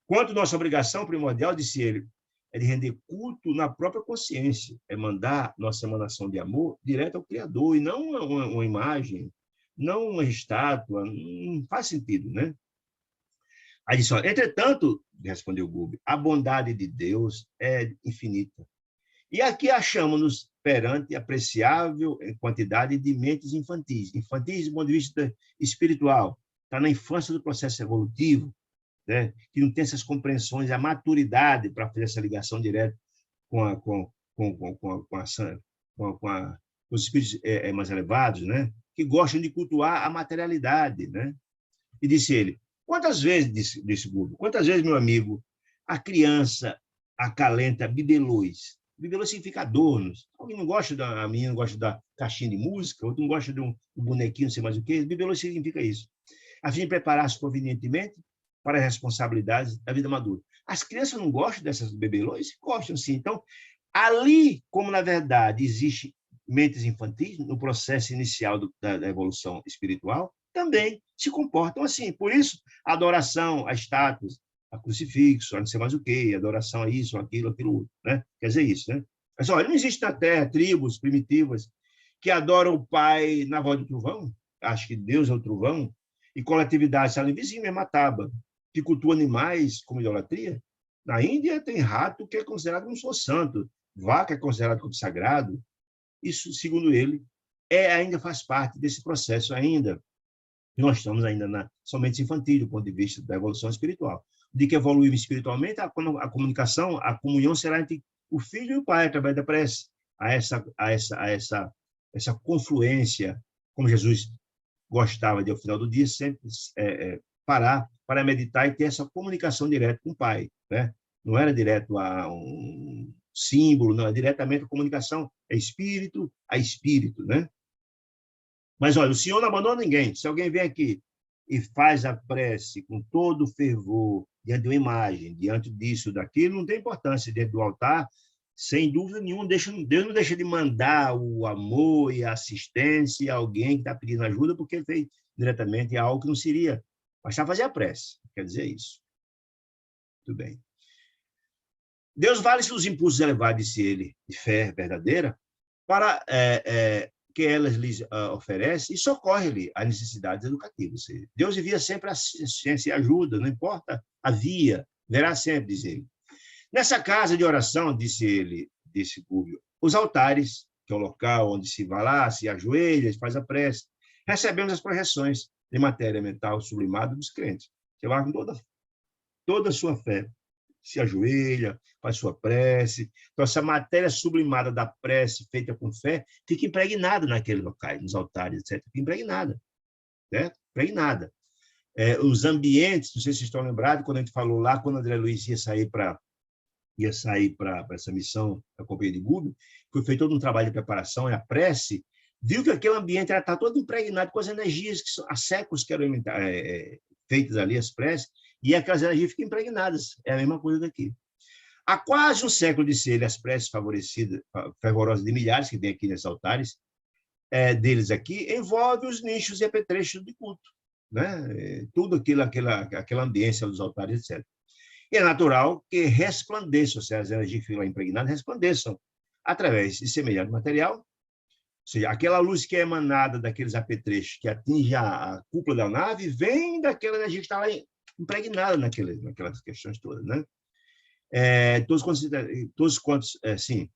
Quanto nossa obrigação primordial, disse ele, é de render culto na própria consciência, é mandar nossa emanação de amor direto ao Criador, e não uma imagem, não uma estátua, não faz sentido, né? Aí disse, entretanto, respondeu Gúbio, a bondade de Deus é infinita. E aqui achamos-nos perante apreciável quantidade de mentes infantis. Infantis do ponto de vista espiritual. Está na infância do processo evolutivo, né? Que não tem essas compreensões, a maturidade para fazer essa ligação direta com os espíritos mais elevados, né? Que gostam de cultuar a materialidade, né? E disse ele, quantas vezes, disse Gúbio, quantas vezes, meu amigo, a criança acalenta bibelôs? Bibelôs significa adornos. Alguém não gosta a menina não gosta da caixinha de música, outro não gosta de um bonequinho, não sei mais o quê. Bibelôs significa isso. A fim de preparar-se convenientemente para as responsabilidades da vida madura. As crianças não gostam dessas bibelôs? Gostam, sim. Então, ali, como na verdade existe mentes infantis, no processo inicial da evolução espiritual, também se comportam assim. Por isso, a adoração a estátuas, a crucifixo, a não sei mais o quê, adoração a isso, aquilo outro, né? Quer dizer isso, né? Mas, olha, não existe na Terra tribos primitivas que adoram o Pai na voz do trovão, acho que Deus é o trovão, e coletividade, sabe, vizinho é Mataba, que cultua animais como idolatria. Na Índia tem rato que é considerado um sou santo, vaca é considerado como sagrado. Isso, segundo ele, ainda faz parte desse processo ainda. Nós estamos ainda somente infantil do ponto de vista da evolução espiritual. De que evoluímos espiritualmente, a comunicação, a comunhão será entre o filho e o pai, através da prece. Essa confluência, como Jesus gostava de, ao final do dia, sempre parar para meditar e ter essa comunicação direta com o pai, né? Não era direto a um símbolo, não, é diretamente a comunicação, é espírito a espírito, né? Mas, olha, o Senhor não abandona ninguém. Se alguém vem aqui e faz a prece com todo o fervor, diante de uma imagem, diante disso, daquilo, não tem importância dentro do altar, sem dúvida nenhuma, Deus não deixa de mandar o amor e a assistência a alguém que está pedindo ajuda, porque ele fez diretamente algo que não seria, basta fazer a prece, quer dizer isso. Muito bem. Deus vale-se dos impulsos elevados, disse ele, de fé verdadeira, para que elas lhes oferecem e socorre-lhe as necessidades educativas. Deus envia sempre assistência e ajuda, não importa a via, verá sempre, diz ele. Nessa casa de oração, disse Gúbio, os altares, que é o local onde se vai lá, se ajoelha, faz a prece, recebemos as projeções de matéria mental sublimada dos crentes. Você vai com toda a sua fé, se ajoelha, faz sua prece. Então, essa matéria sublimada da prece feita com fé fica impregnada naqueles locais, nos altares, etc. Fica impregnada, certo? Impregnada. Os ambientes, não sei se vocês estão lembrados, quando a gente falou lá, quando André Luiz ia sair para essa missão da Companhia de Gúbio, foi feito todo um trabalho de preparação, e a prece, viu que aquele ambiente está todo impregnado com as energias que há séculos que eram feitas ali, as preces, e aquelas energias ficam impregnadas. É a mesma coisa daqui. Há quase um século, disse ele, as preces fervorosas de milhares que tem aqui nesses altares, deles aqui, envolve os nichos e apetrechos de culto, né? Tudo aquela ambiência dos altares, etc. E é natural que resplandeçam, ou seja, as energias que ficam impregnadas resplandeçam através de semelhante material, ou seja, aquela luz que é emanada daqueles apetrechos que atinge a cúpula da nave vem daquela energia que está lá impregnada naquelas questões todas, né? Todos quantos, sim,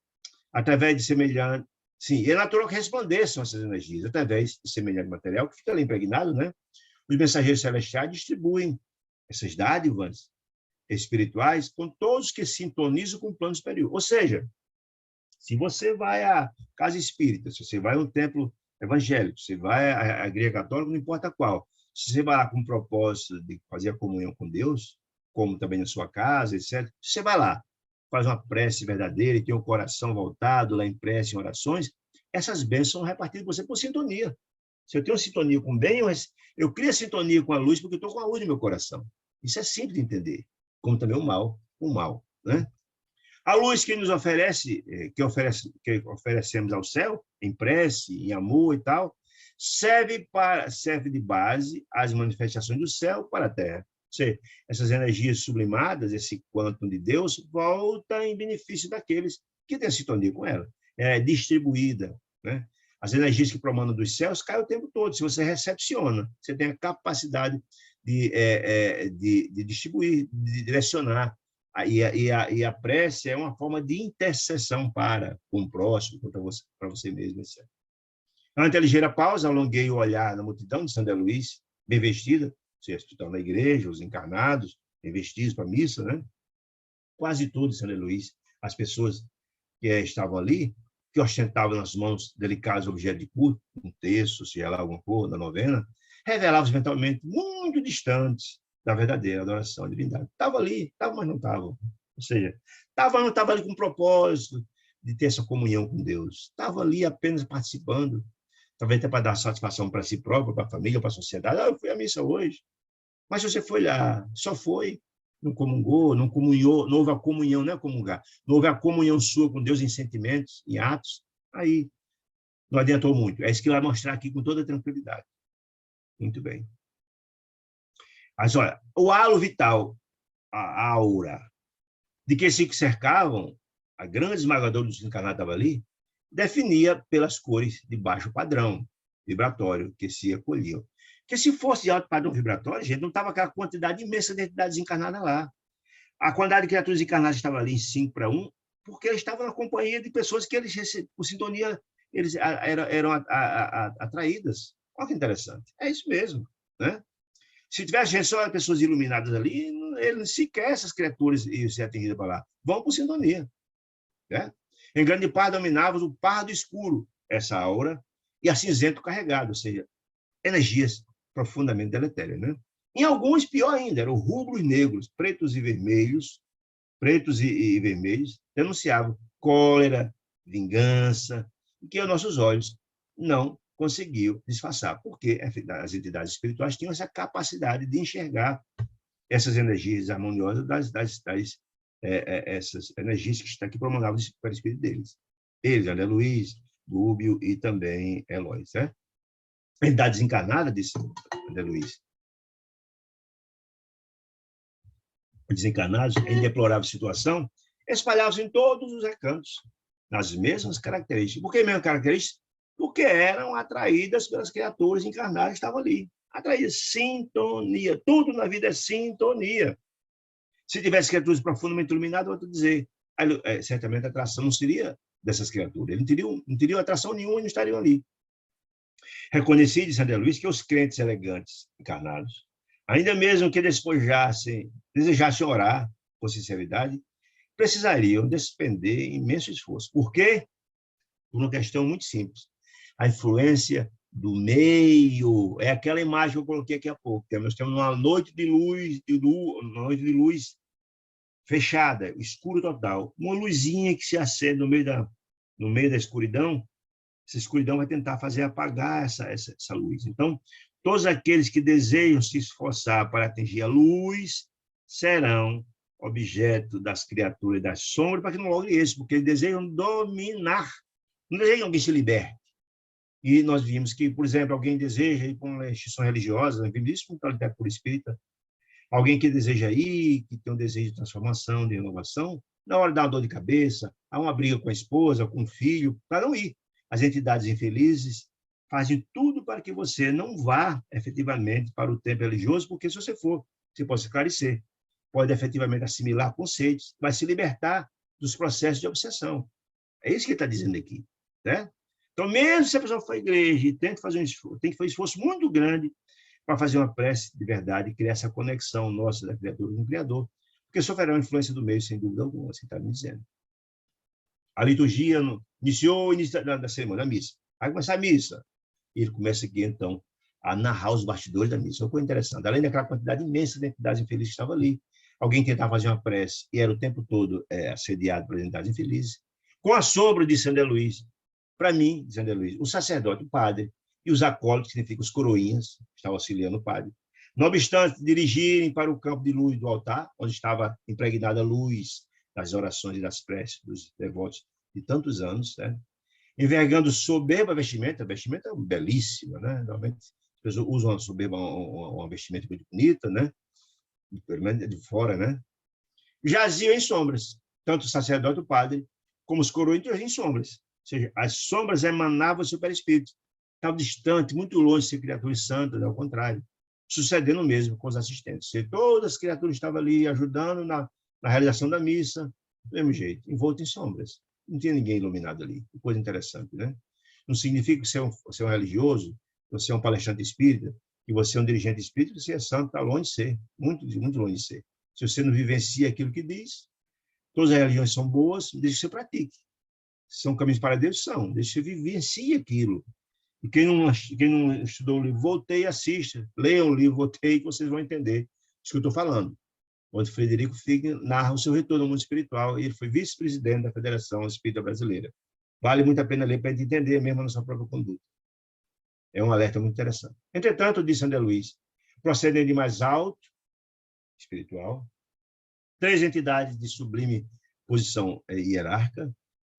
através de semelhante, sim, é natural que resplandeçam essas energias através de semelhante material que fica ali impregnado, né? Os mensageiros celestiais distribuem essas dádivas espirituais com todos que sintonizam com o plano superior. Ou seja, se você vai à casa espírita, se você vai a um templo evangélico, se vai à igreja católica, não importa qual, se você vai lá com o propósito de fazer a comunhão com Deus, como também na sua casa, etc., você vai lá, faz uma prece verdadeira e tem o coração voltado lá em prece, em orações, essas bênçãos são repartidas por você por sintonia. Se eu tenho sintonia com o bem, eu crio a sintonia com a luz porque eu estou com a luz no meu coração. Isso é simples de entender, como também o mal, né? A luz que nos oferece, que oferecemos ao céu, em prece, em amor e tal, serve de base às manifestações do céu para a terra. Ou seja, essas energias sublimadas, esse quantum de Deus, volta em benefício daqueles que têm sintonia com ela. É distribuída, né? As energias que promanam dos céus caem o tempo todo. Se você recepciona, você tem a capacidade de distribuir, de direcionar. E a prece é uma forma de intercessão para com o próximo, para você mesmo, etc. Ante a ligeira pausa, alonguei o olhar na multidão de Sandra Luiz, bem vestida, vocês estão na igreja, os encarnados, bem vestidos para a missa, né? Quase todos, Sandra Luiz, as pessoas que estavam ali, que ostentavam nas mãos delicados objetos de culto, um terço, se lá alguma coisa, da novena, revelavam-se mentalmente muito distantes da verdadeira adoração à divindade. Estava ali, estava, mas não estava. Ou seja, não estava ali com o propósito de ter essa comunhão com Deus. Estava ali apenas participando, talvez até para dar satisfação para si próprio, para a família, para a sociedade. Eu fui à missa hoje. Mas se você foi lá, só foi, não comungou, não comunhou, não houve a comunhão, não é comungar, não houve a comunhão sua com Deus em sentimentos, em atos, aí não adiantou muito. É isso que ele vai mostrar aqui com toda tranquilidade. Muito bem. Mas, olha, o halo vital, a aura, de que se cercavam, a grande esmagadora dos encarnados estava ali, definia pelas cores de baixo padrão vibratório que se acolhiam. Porque se fosse de alto padrão vibratório, gente, não estava aquela quantidade imensa de entidades encarnadas lá. A quantidade de criaturas encarnadas estava ali em 5:1, porque eles estavam na companhia de pessoas que eles, por sintonia, eles eram atraídas. Olha que interessante. É isso mesmo, né? Se tivesse só pessoas iluminadas ali, eles sequer essas criaturas iam ser atendidas para lá. Vão por sintonia, né? Em grande parte dominavam o pardo escuro, essa aura, e a cinzento carregado, ou seja, energias profundamente deletérias, né? Em alguns, pior ainda, eram rubros negros, pretos e vermelhos, denunciavam cólera, vingança, que aos nossos olhos não conseguiu disfarçar, porque as entidades espirituais tinham essa capacidade de enxergar essas energias harmoniosas essas energias que promandavam o espírito deles. Eles, André Luiz, Gúbio e também Eloy, certo? A entidade desencarnada, disse André Luiz, desencarnados, em deplorável situação, espalhavam-se em todos os recantos, nas mesmas características. Por que mesmas características? Porque eram atraídas pelas criaturas encarnadas que estavam ali. Atraídas, sintonia. Tudo na vida é sintonia. Se tivesse criaturas profundamente iluminadas, eu vou te dizer, certamente a atração não seria dessas criaturas. Eles não teriam atração nenhuma e não estariam ali. Reconheci, disse André Luiz, que os crentes elegantes, encarnados, ainda mesmo que desejassem orar com sinceridade, precisariam despender imenso esforço. Por quê? Por uma questão muito simples. A influência do meio é aquela imagem que eu coloquei aqui há pouco. Nós temos uma noite de luz fechada, escuro total. Uma luzinha que se acende no meio da escuridão, essa escuridão vai tentar fazer apagar essa luz. Então, todos aqueles que desejam se esforçar para atingir a luz serão objeto das criaturas e das sombras para que não logre isso, porque eles desejam dominar, não desejam que alguém se liberte. E nós vimos que, por exemplo, alguém deseja ir para uma instituição religiosa, nós vimos isso com a literatura espírita, alguém que deseja ir, que tem um desejo de transformação, de renovação, na hora dá uma dor de cabeça, há uma briga com a esposa, com o filho, para não ir. As entidades infelizes fazem tudo para que você não vá efetivamente para o templo religioso, porque se você for, você pode esclarecer, pode efetivamente assimilar conceitos, vai se libertar dos processos de obsessão. É isso que ele está dizendo aqui, né? Então, mesmo se a pessoa for à igreja e tem que fazer um esforço muito grande para fazer uma prece de verdade, criar essa conexão nossa da criatura com o Criador, porque sofrerá uma influência do meio, sem dúvida alguma, assim está me dizendo. A liturgia iniciou o início da cerimônia, da missa. Vai começar a missa. E ele começa aqui, então, a narrar os bastidores da missa. Uma coisa interessante. Além daquela quantidade imensa de entidades infelizes que estavam ali, alguém tentava fazer uma prece e era o tempo todo assediado por entidades infelizes. Com a sombra de São Luís, para mim, de São Luís, o sacerdote, o padre, e os acólitos, que significam os coroinhas, que estavam auxiliando o padre. Não obstante dirigirem para o campo de luz do altar, onde estava impregnada a luz das orações e das preces dos devotos de tantos anos, né? Envergando soberba vestimenta, a vestimenta é belíssima, né? Normalmente as pessoas usam uma soberba, uma vestimenta muito bonita, né? Pelo menos de fora, né? Jaziam em sombras, tanto o sacerdote, o padre, como os coroinhas em sombras. Ou seja, as sombras emanavam do seu perispírito. Estava distante, muito longe de ser criaturas santas, ao contrário. Sucedendo mesmo com os assistentes. Todas as criaturas estavam ali ajudando na realização da missa, do mesmo jeito, envolto em sombras. Não tinha ninguém iluminado ali. Que coisa interessante, né? Não significa que você é um religioso, você é um palestrante espírita, que você é um dirigente espírita, que você é santo, está longe de ser, muito, muito longe de ser. Se você não vivencia aquilo que diz, todas as religiões são boas, desde que você pratique. São caminhos para Deus? São, desde que você vivencie aquilo. E quem não estudou o livro, voltei e assista. Leiam o livro, voltei, que vocês vão entender isso que eu estou falando. Onde Frederico Figner narra o seu retorno ao mundo espiritual, e ele foi vice-presidente da Federação Espírita Brasileira. Vale muito a pena ler para a gente entender mesmo a nossa própria conduta. É um alerta muito interessante. Entretanto, disse André Luiz, procedem de mais alto, espiritual, 3 entidades de sublime posição hierárquica,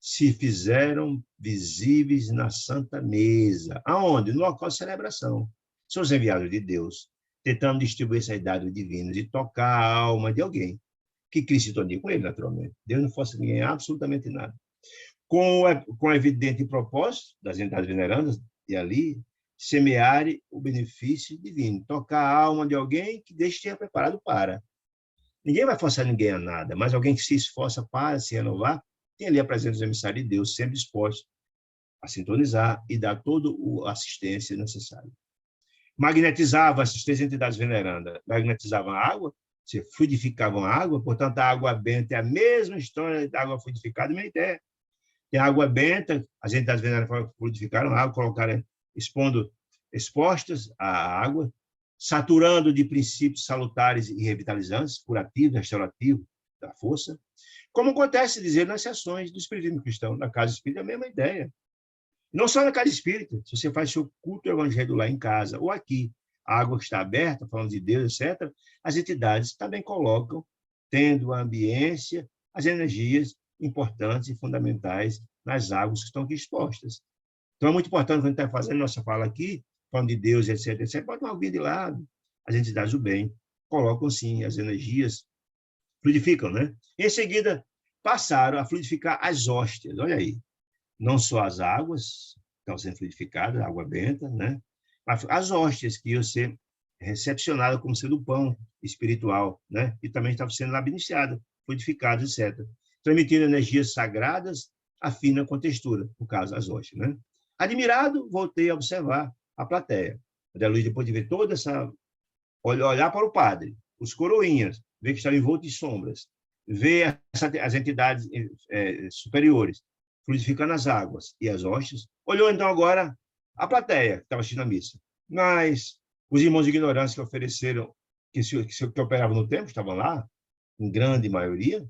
se fizeram visíveis na Santa Mesa. Aonde? No local de celebração. São os enviados de Deus, tentando distribuir essa idade divina, de tocar a alma de alguém, que cria sintonia com ele, naturalmente. Deus não força ninguém absolutamente nada. Com evidente propósito das entidades venerandas, e ali, semear o benefício divino, tocar a alma de alguém que Deus tenha preparado para. Ninguém vai forçar ninguém a nada, mas alguém que se esforça para se renovar, tem ali a presença dos emissários de Deus, sempre dispostos a sintonizar e dar toda a assistência necessária. Magnetizava essas 3 entidades venerandas, magnetizavam a água, se fluidificavam a água, portanto, a água benta é a mesma história da água fluidificada, minha ideia. Tem água benta, as entidades venerandas fluidificaram a água, colocaram, expostas à água, saturando de princípios salutares e revitalizantes, curativos, restaurativos da força, como acontece dizer nas sessões do espiritismo cristão, na casa espírita, é a mesma ideia. Não só na casa espírita, se você faz seu culto evangelho lá em casa, ou aqui, a água que está aberta, falando de Deus, etc., as entidades também colocam, tendo a ambiência, as energias importantes e fundamentais nas águas que estão aqui expostas. Então, é muito importante, quando a gente está fazendo nossa fala aqui, falando de Deus, etc., etc., pode não vir de lado. As entidades do bem colocam, sim, as energias, fluidificam, né? Em seguida, passaram a fluidificar as hóstias, olha aí. Não só as águas que estão sendo fluidificadas, a água benta, né? Mas as hóstias que iam ser recepcionadas como sendo o pão espiritual, né? E também estavam sendo iniciadas, fluidificadas, etc. Transmitindo energias sagradas, afina com textura, no caso, as hóstias, né? Admirado, voltei a observar a plateia. André Luiz, depois de ver toda essa... olhar para o padre, os coroinhas, ver que estavam envoltos de sombras, ver as entidades superiores fluidificando as águas e as hóstias, olhou então agora a plateia que estava assistindo a missa. Mas os irmãos de ignorância que ofereceram, que operavam no templo, estavam lá, em grande maioria,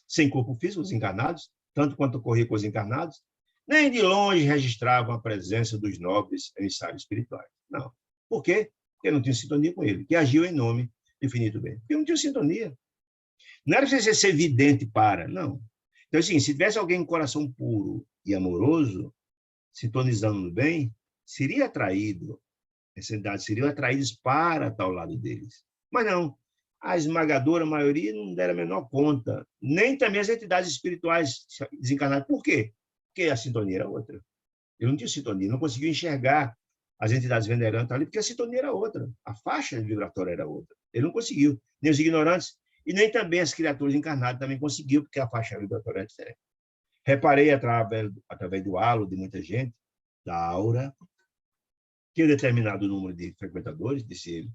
sem corpo físico, os encarnados, tanto quanto ocorria com os encarnados, nem de longe registravam a presença dos nobres emissários espirituais. Não. Por quê? Porque não tinham sintonia com ele, que agiu em nome do infinito bem. Porque não tinha sintonia. Não era preciso ser vidente para, não. Então, assim, se tivesse alguém com coração puro e amoroso, sintonizando no bem, seria atraído, essa entidade seriam atraídos para estar ao lado deles. Mas não, a esmagadora maioria não deram a menor conta, nem também as entidades espirituais desencarnadas. Por quê? Porque a sintonia era outra. Eu não tinha sintonia, não conseguia enxergar as entidades venerantes ali, porque a sintonia era outra, a faixa vibratória era outra. Ele não conseguiu, nem os ignorantes, e nem também as criaturas encarnadas também conseguiu, porque a faixa vibratória é diferente. Reparei através do halo de muita gente, da aura, que um determinado número de frequentadores, disse ele,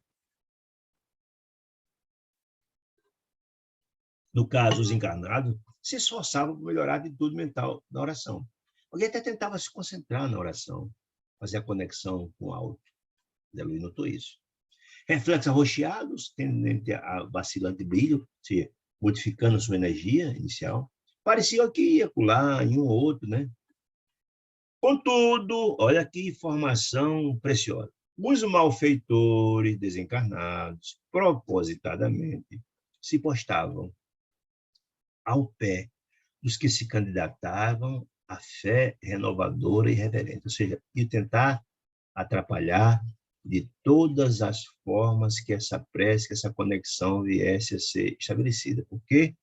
no caso, os encarnados, se esforçavam por melhorar a atitude mental na oração. Alguém até tentava se concentrar na oração, fazer a conexão com o alto. Zé Luiz notou isso. Reflexos arroxeados, tendente a vacilante brilho, se modificando sua energia inicial, parecia que ia pular em um ou outro, né? Contudo, olha que informação preciosa. Os malfeitores desencarnados, propositadamente, se postavam ao pé dos que se candidatavam à fé renovadora e reverente, ou seja, de tentar atrapalhar de todas as formas que essa prece, que essa conexão viesse a ser estabelecida. Por quê?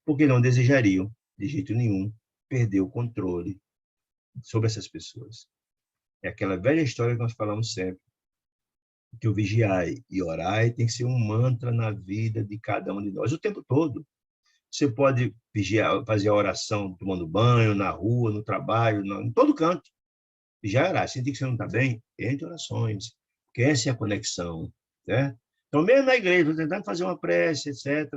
Porque não desejariam, de jeito nenhum, perder o controle sobre essas pessoas. É aquela velha história que nós falamos sempre, que o vigiai e orai tem que ser um mantra na vida de cada um de nós, o tempo todo. Você pode vigiar, fazer a oração tomando banho, na rua, no trabalho, em todo canto. Vigiar e orar. Se você não está bem, entre orações, porque essa é a conexão. Né? Então, mesmo na igreja, tentando fazer uma prece, etc.,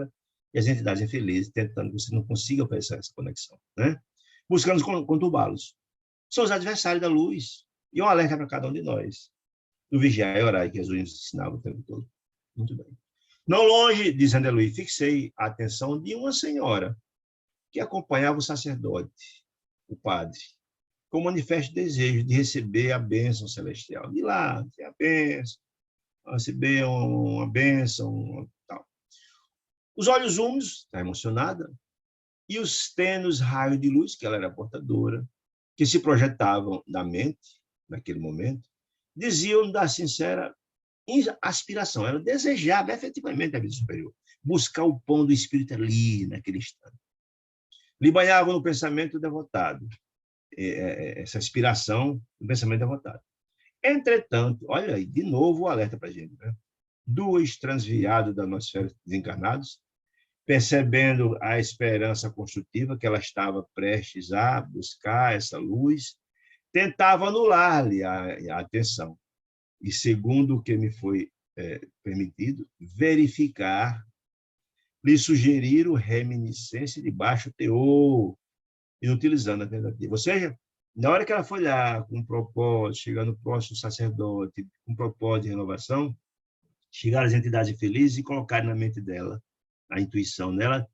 e as entidades infelizes tentando que você não consiga fazer essa conexão. Né? Buscando conturbá-los. São os adversários da luz. E um alerta para cada um de nós. Do vigiar e orar, que Jesus nos ensinava o tempo todo. Muito bem. Não longe, diz André Luiz, fixei a atenção de uma senhora que acompanhava o sacerdote, o padre, com manifesto desejo de receber a bênção celestial. De lá, tem a bênção, receber uma bênção, tal. Os olhos úmidos, está emocionada, e os tênues raios de luz, que ela era portadora, que se projetavam na mente, naquele momento, diziam da sincera aspiração, ela desejava efetivamente a vida superior, buscar o pão do espírito ali, naquele instante. Lhe banhavam no pensamento devotado, essa aspiração do pensamento devotado. Entretanto, olha aí, de novo o alerta para a gente, né? Dois transviados da nosfera desencarnados, percebendo a esperança construtiva que ela estava prestes a buscar essa luz, tentava anular-lhe a atenção. E, segundo o que me foi permitido, verificar, lhe sugeriram reminiscência de baixo teor, inutilizando a tentativa. Ou seja, na hora que ela foi lá com um propósito, chegando próximo do sacerdote, com um propósito de renovação, chegaram as entidades felizes e colocaram na mente dela, a intuição dela,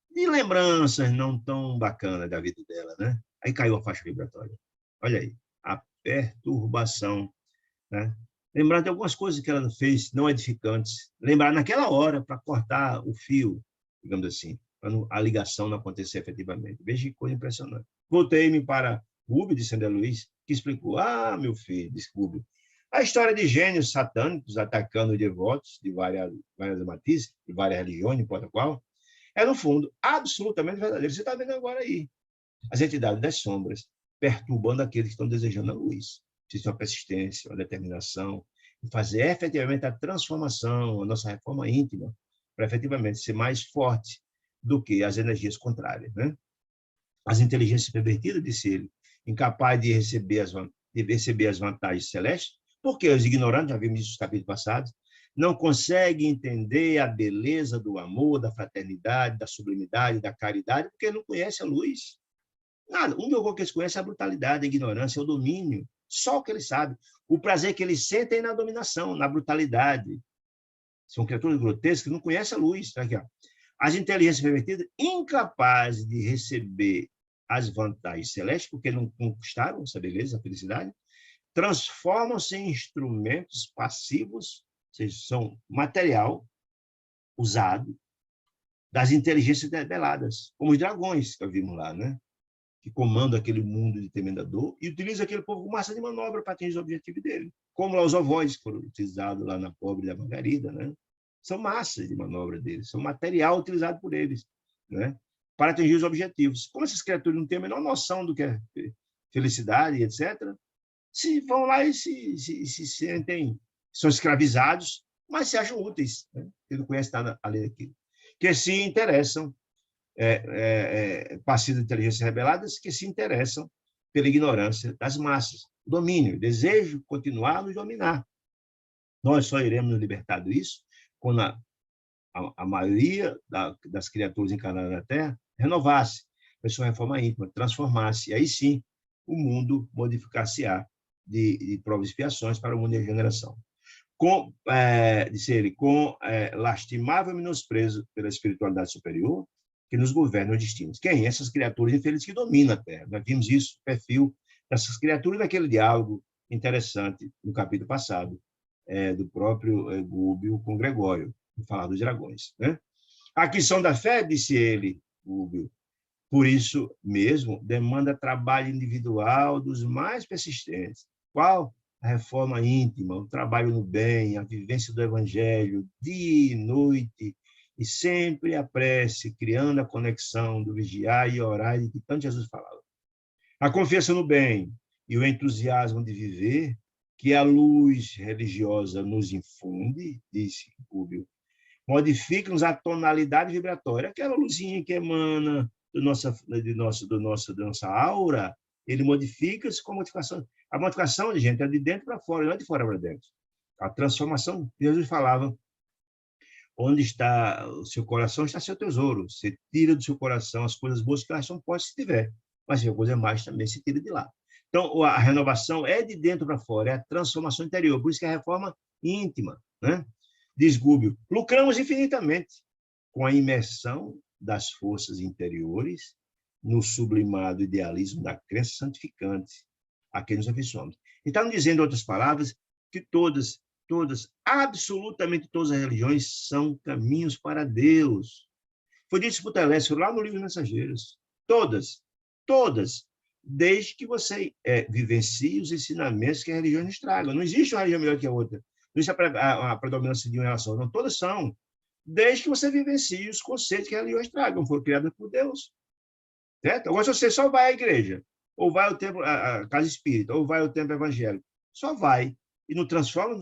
de lembranças não tão bacanas da vida dela, né? Aí caiu a faixa vibratória. Olha aí, a perturbação, né? Lembrar de algumas coisas que ela fez não edificantes. Lembrar naquela hora para cortar o fio, digamos assim, para a ligação não acontecer efetivamente. Veja que coisa impressionante. Voltei-me para Rubio de Sandra Luiz, que explicou: ah, meu filho, disse Rubio, a história de gênios satânicos atacando devotos de várias matizes, de várias religiões, não importa qual, é, no fundo, absolutamente verdadeiro. Você está vendo agora aí. As entidades das sombras perturbando aqueles que estão desejando a luz. Precisa uma persistência, uma determinação, e fazer efetivamente a transformação, a nossa reforma íntima, para efetivamente ser mais forte do que as energias contrárias. Né? As inteligências pervertidas, disse ele, incapazes de receber as vantagens celestes, porque os ignorantes, já vimos isso no capítulo passado, não conseguem entender a beleza do amor, da fraternidade, da sublimidade, da caridade, porque não conhecem a luz. Nada. O único que eles conhecem é a brutalidade, a ignorância, o domínio. Só o que eles sabem. O prazer que eles sentem na dominação, na brutalidade. São criaturas grotescas que não conhecem a luz. Tá aqui, ó. As inteligências pervertidas, incapazes de receber as vantagens celestes, porque não conquistaram essa beleza, a felicidade, transformam-se em instrumentos passivos, ou seja, são material usado das inteligências rebeladas, como os dragões que vimos lá, né? Que comandam aquele mundo de tremenda dor e utiliza aquele povo como massa de manobra para atingir o objetivo dele. Como lá os ovoides que foram utilizados lá na pobre da Margarida, né? São massas de manobra deles, são material utilizado por eles, né? Para atingir os objetivos. Como essas criaturas não têm a menor noção do que é felicidade, etc., se vão lá e se sentem, são escravizados, mas se acham úteis, né? Ele não conhece nada além daquilo. Que se interessam, passivos de inteligência rebeladas, que se interessam pela ignorância das massas, domínio, desejo continuar a nos dominar. Nós só iremos nos libertar disso quando a maioria das criaturas encarnadas na Terra renovasse, a sua reforma íntima, transformasse, e aí sim o mundo modificar-se-á de provas e expiações para o mundo de regeneração. Disse ele, com lastimável menosprezo pela espiritualidade superior, que nos governa os destinos. Quem? Essas criaturas infelizes que dominam a Terra. Nós vimos isso, o perfil dessas criaturas naquele diálogo interessante no capítulo passado, do próprio Gúbio com Gregório, falar dos dragões, né? A questão da fé, disse ele, Gúbio, por isso mesmo, demanda trabalho individual dos mais persistentes. Qual? A reforma íntima, o trabalho no bem, a vivência do evangelho, dia e noite, e sempre a prece, criando a conexão do vigiar e orar, de que tanto Jesus falava. A confiança no bem e o entusiasmo de viver, que a luz religiosa nos infunde, disse Gúbio, modifica-nos a tonalidade vibratória, aquela luzinha que emana da nossa aura, ele modifica-se com a modificação. A modificação, gente, é de dentro para fora, não é de fora para dentro. A transformação, Jesus falava, onde está o seu coração, está seu tesouro. Você tira do seu coração as coisas boas que acham pode se tiver, mas se a coisa mais também se tira de lá. Então, a renovação é de dentro para fora, é a transformação interior, por isso que é a reforma íntima, né? Diz Gúbio, lucramos infinitamente com a imersão das forças interiores no sublimado idealismo da crença santificante a quem nos afeiçoamos. Então, dizendo em outras palavras, que todas, absolutamente todas as religiões são caminhos para Deus. Foi dito por Telésforo lá no livro Mensageiros. Todas, desde que você vivencie os ensinamentos que a religião nos traga. Não existe uma religião melhor que a outra. Não existe a predominância de uma relação. Não, todas são. Desde que você vivencie os conceitos que a religião traga. Foram criadas por Deus. Certo? Agora, se você só vai à igreja, ou vai ao templo, à casa espírita, ou vai ao templo evangélico, só vai e não transforma,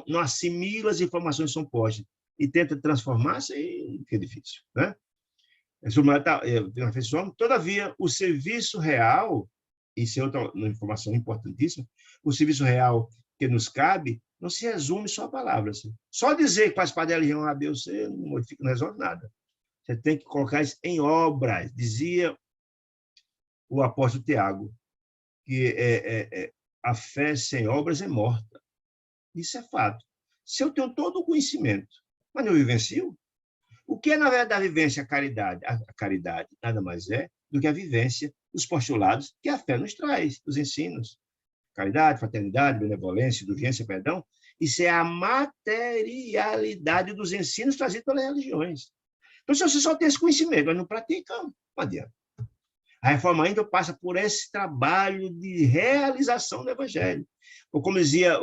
não assimila as informações que são postas e tenta transformar-se, aí fica difícil, né? Todavia, o serviço real, isso é outra informação importantíssima, o serviço real que nos cabe não se resume só a palavras. Só dizer que faz parte da religião A, B ou C não modifica, não resolve nada. Você tem que colocar isso em obras. Dizia o apóstolo Tiago, que a fé sem obras é morta. Isso é fato. Se eu tenho todo o conhecimento, mas não vivencio, o que é, na verdade, a vivência? A caridade. A caridade nada mais é do que a vivência dos postulados que a fé nos traz, dos ensinos. Caridade, fraternidade, benevolência, indulgência, perdão. Isso é a materialidade dos ensinos trazidos pelas religiões. Então, se você só tem esse conhecimento, mas não pratica, não adianta. A reforma ainda passa por esse trabalho de realização do evangelho. Ou como dizia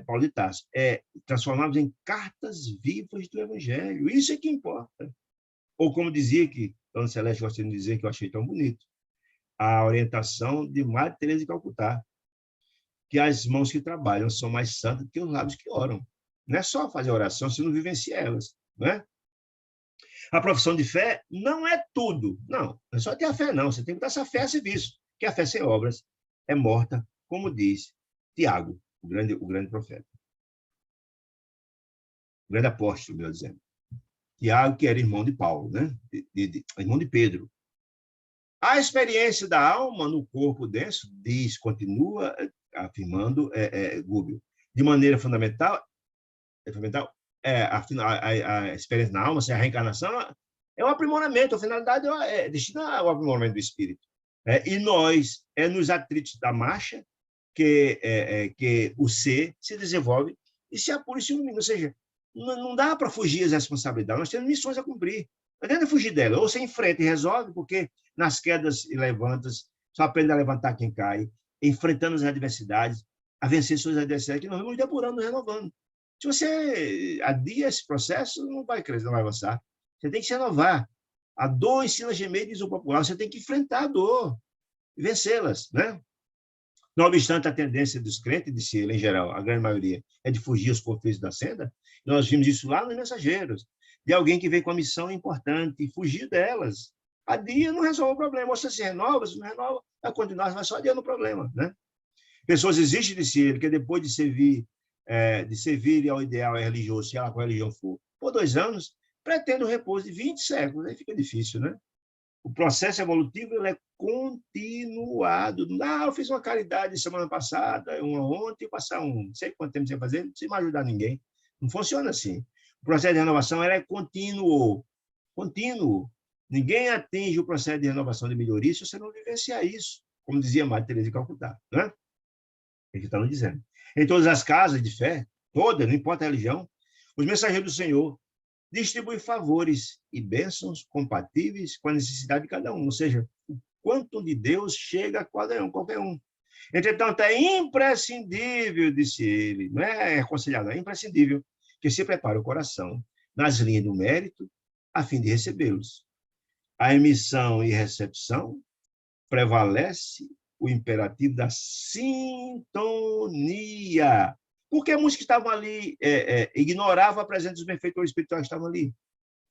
Paulo de Tarso, transformarmos em cartas vivas do evangelho. Isso é que importa. Ou como dizia que Dona Celeste gosta de dizer, que eu achei tão bonito, a orientação de Madre Teresa de Calcutá, que as mãos que trabalham são mais santas do que os lábios que oram. Não é só fazer oração se não vivencia elas, não é? A profissão de fé não é tudo. Não, não é só ter a fé, não. Você tem que botar essa fé a serviço. Que a fé sem obras é morta, como diz Tiago, o grande profeta. O grande apóstolo, melhor dizendo. Tiago, que era irmão de Paulo, né? Irmão de Pedro. A experiência da alma no corpo denso, continua afirmando Gúbio, de maneira fundamental, a experiência na alma, a reencarnação, é um aprimoramento, a finalidade é destinada ao aprimoramento do espírito. E nós, nos atritos da marcha, que o ser se desenvolve e se apura e se ilumina. Ou seja, não dá para fugir das responsabilidades, nós temos missões a cumprir. Não adianta fugir dela. Ou você enfrenta e resolve, porque nas quedas e levantas, só aprende a levantar quem cai, enfrentando as adversidades, a vencer suas adversidades, que nós vamos depurando, renovando. Se você adia esse processo, não vai crescer, não vai avançar. Você tem que se renovar. A dor ensina a gemer, diz o popular. Você tem que enfrentar a dor e vencê-las, né? Não obstante a tendência dos crentes, disse ele, em geral, a grande maioria, é de fugir aos conflitos da senda. Nós vimos isso lá nos Mensageiros, de alguém que veio com uma missão importante e fugir delas. A dia não resolve o problema. Ou você se renova, se não renova, vai continuar, vai só adiando o problema, né? Pessoas existem, disse ele, que depois de servir ao ideal religioso, se ela qual religião for, por 2 anos, pretende o repouso de 20 séculos. Aí fica difícil, né? O processo evolutivo ele é continuado. Ah, eu fiz uma caridade semana passada, uma ontem, passar não sei quanto tempo você vai fazer, não precisa mais ajudar ninguém. Não funciona assim. O processo de renovação ele é contínuo. Contínuo. Ninguém atinge o processo de renovação de melhoria se você não vivenciar isso, como dizia Madre Teresa de Calcutá, né? É o que está nos dizendo. Em todas as casas de fé, todas, não importa a religião, os mensageiros do Senhor distribuem favores e bênçãos compatíveis com a necessidade de cada um, ou seja, o quanto de Deus chega a qualquer um. Entretanto, é imprescindível, disse ele, não é aconselhado, é imprescindível que se prepare o coração nas linhas do mérito a fim de recebê-los. A emissão e recepção prevalece o imperativo da sintonia. Por que muitos que estavam ali ignoravam a presença dos benfeitores espirituais que estavam ali?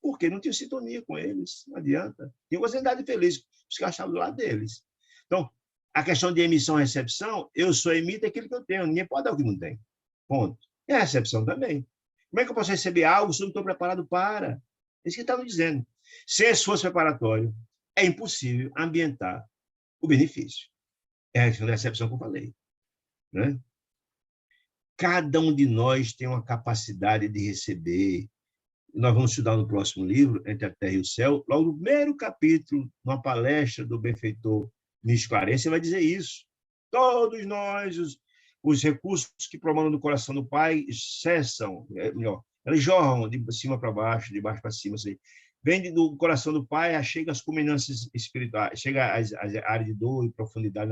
Porque não tinham sintonia com eles, não adianta. Tinha uma ansiedade feliz, os que estavam do lado deles. Então, a questão de emissão e recepção, eu só emito aquilo que eu tenho, ninguém pode dar o que não tem. Ponto. E a recepção também. Como é que eu posso receber algo se eu não estou preparado para? É isso que está nos dizendo. Sem esforço preparatório, é impossível ambientar o benefício. É a questão da recepção que eu falei, né? Cada um de nós tem uma capacidade de receber. Nós vamos estudar no próximo livro, Entre a Terra e o Céu, logo no primeiro capítulo, numa palestra do benfeitor Místico Clarence, vai dizer isso. Todos nós, os recursos que promanam do coração do Pai cessam, eles jorram de cima para baixo, de baixo para cima, assim. Vem do coração do Pai, chega às culminâncias espirituais, chega às áreas de dor e profundidade,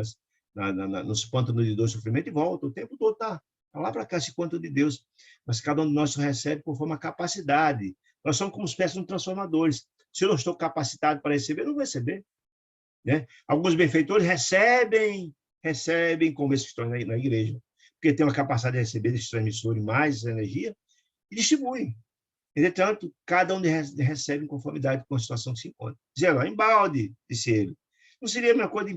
nos pântanos de dor e sofrimento, e volta. O tempo todo está lá para cá, esse quanto de Deus. Mas cada um de nós recebe conforme a capacidade. Nós somos como espécies de transformadores. Se eu não estou capacitado para receber, eu não vou receber, né? Alguns benfeitores recebem como esses que estão na igreja, porque tem uma capacidade de receber desses transmissores mais energia e distribuem. Entretanto, cada um recebe em conformidade com a situação que se encontra. Dizia lá, embalde, disse ele. Não seria a mesma coisa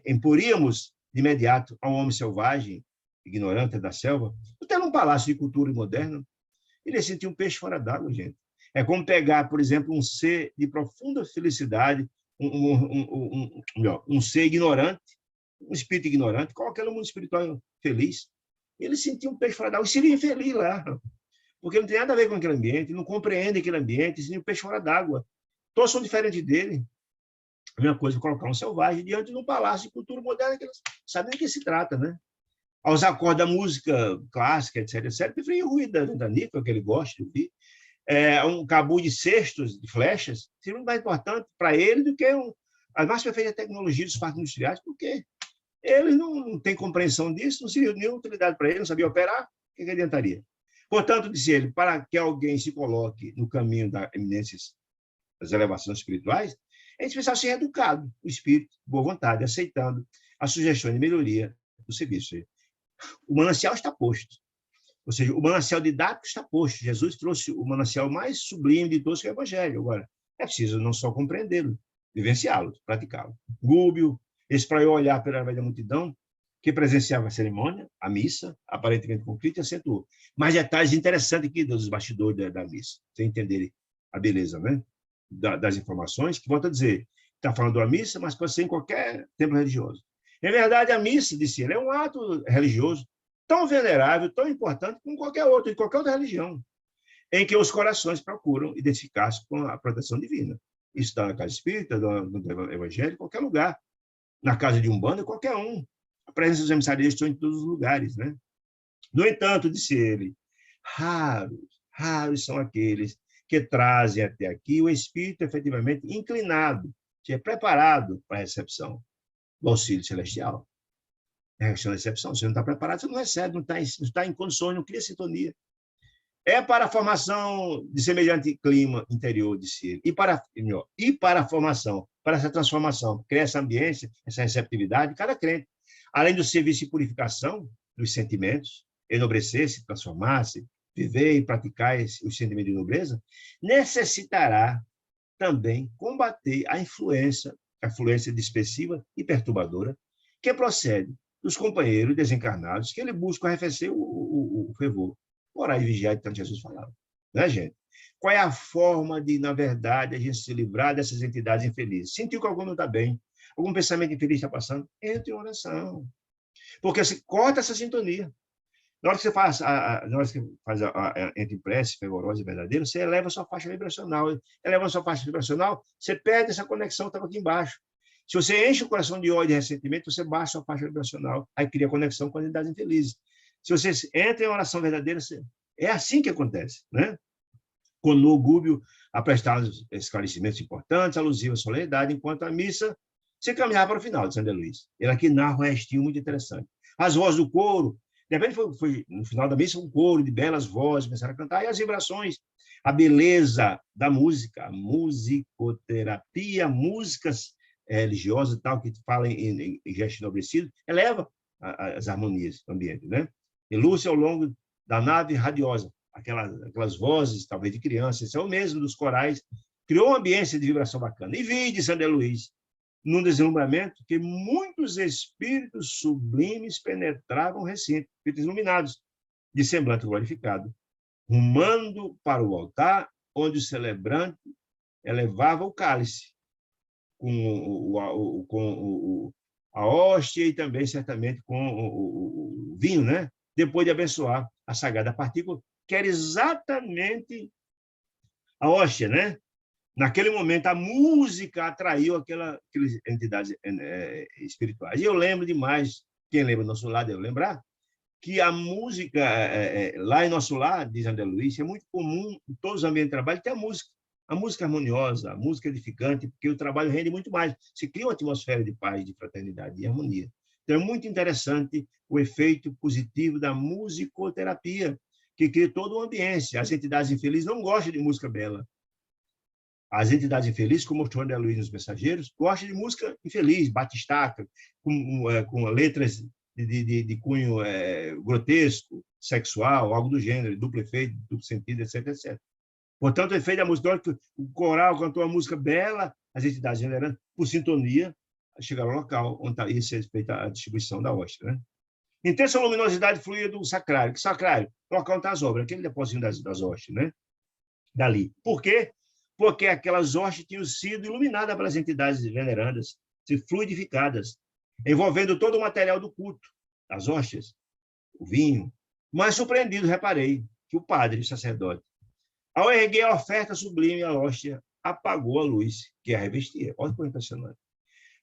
imporíamos de imediato a um homem selvagem, ignorante da selva, até num palácio de cultura moderna, ele sentia um peixe fora d'água, gente. É como pegar, por exemplo, um ser de profunda felicidade, um ser ignorante, um espírito ignorante, coloca no mundo espiritual feliz. Ele sentia um peixe fora d'água e seria infeliz lá, porque não tem nada a ver com aquele ambiente, não compreende aquele ambiente, seria um peixe fora d'água. Todos são diferentes dele. A mesma coisa colocar um selvagem diante de um palácio de cultura moderna, que eles sabem do que se trata, né? Aos acordes da música clássica, etc., preferia o ruído da níquel, que ele gosta de ouvir. Um cabum de cestos, de flechas, seria muito mais importante para ele do que a mais perfeita tecnologia dos parques industriais, porque ele não tem compreensão disso, não seria nenhuma utilidade para ele, não sabia operar, o que adiantaria? Portanto, disse ele, para que alguém se coloque no caminho das eminências, das elevações espirituais, é especial ser educado, o espírito, boa vontade, aceitando as sugestões de melhoria do serviço. O manancial está posto. Ou seja, o manancial didático está posto. Jesus trouxe o manancial mais sublime de todos, que é o Evangelho. Agora, é preciso não só compreendê-lo, vivenciá-lo, praticá-lo. Gúbio espraiou olhar pela da multidão que presenciava a cerimônia, a missa, aparentemente conflito, e acentuou. Mais detalhes interessantes aqui dos bastidores da missa, sem entenderem a beleza, né? Das informações, que volta a dizer, está falando da missa, mas pode ser em qualquer templo religioso. Em verdade, a missa, disse ele, é um ato religioso tão venerável, tão importante como qualquer outro, em qualquer outra religião, em que os corações procuram identificar-se com a proteção divina. Isso está na casa espírita, no evangelho, em qualquer lugar. Na casa de Umbanda, qualquer um. A presença dos emissários estão em todos os lugares, né? No entanto, disse ele, raros Raros são aqueles que trazem até aqui o espírito efetivamente inclinado, que é preparado para a recepção do auxílio celestial. É a questão da recepção. Se não está preparado, você não recebe, não está em condições, não cria sintonia. É para a formação de semelhante clima interior de si, e para a formação, para essa transformação, criar essa ambiência, essa receptividade, cada crente, além do serviço de purificação dos sentimentos, enobrecer-se, transformar-se, viver e praticar os sentimentos de nobreza, necessitará também combater a influência dispersiva e perturbadora que procede dos companheiros desencarnados que ele busca arrefecer o fervor. Orar e vigiar, tanto Jesus falava. Né, gente? Qual é a forma de, na verdade, a gente se livrar dessas entidades infelizes? Sentiu que algum não está bem, algum pensamento infeliz está passando? Entre em oração. Porque você corta essa sintonia. Na hora que você faz, entre prece fervorosa e verdadeira, você eleva a sua faixa vibracional. Eleva a sua faixa vibracional, você perde essa conexão que estava aqui embaixo. Se você enche o coração de ódio e ressentimento, você baixa a sua faixa vibracional, aí cria conexão com as entidades infelizes. Se você entra em oração verdadeira, é assim que acontece, né? Com o orgulho a prestar esclarecimentos importantes, alusivos à solenidade, enquanto a missa se caminhava para o final de São Luís. Ele aqui narra um restinho muito interessante. As vozes do coro, de repente foi no final da missa um coro de belas vozes, começaram a cantar, e as vibrações, a beleza da música, a musicoterapia, músicas religiosas e tal, que falam em gesto enobrecido, eleva as harmonias do ambiente, né? E Lúcia, ao longo da nave radiosa, aquelas vozes, talvez de crianças, esse é o mesmo dos corais, criou uma ambiência de vibração bacana. E vi de São Luís, num deslumbramento, que muitos espíritos sublimes penetravam o recinto, espíritos iluminados, de semblante glorificado, rumando para o altar, onde o celebrante elevava o cálice, com a hóstia e também, certamente, com o vinho, né? Depois de abençoar a sagrada partícula, que era exatamente a hóstia, né? Naquele momento, a música atraiu aquelas entidades espirituais. E eu lembro demais, quem lembra do nosso lar deve lembrar, que a música, lá em nosso lar, diz André Luiz, é muito comum, em todos os ambientes de trabalho, ter a música harmoniosa, a música edificante, porque o trabalho rende muito mais. Se cria uma atmosfera de paz, de fraternidade e harmonia. Então, é muito interessante o efeito positivo da musicoterapia, que cria toda uma ambiência. As entidades infelizes não gostam de música bela. As entidades infelizes, como mostrou André Luiz nos Mensageiros, gostam de música infeliz, batistaca, com letras de cunho grotesco, sexual, algo do gênero, duplo efeito, duplo sentido, etc, etc. Portanto, o efeito da música, o coral cantou uma música bela, as entidades generando, por sintonia, chegaram ao local onde ia ser feita a distribuição da hóstia, né? Intensa luminosidade fluía do sacrário. Que sacrário? O local onde está as obras, aquele depósito das hóstias, né? Dali. Por quê? Porque aquelas hóstias tinham sido iluminadas pelas entidades venerandas, fluidificadas, envolvendo todo o material do culto, as hóstias, o vinho. Mas, surpreendido, reparei que o padre, o sacerdote, ao erguer a oferta sublime, a hóstia apagou a luz que a revestia. Olha que impressionante.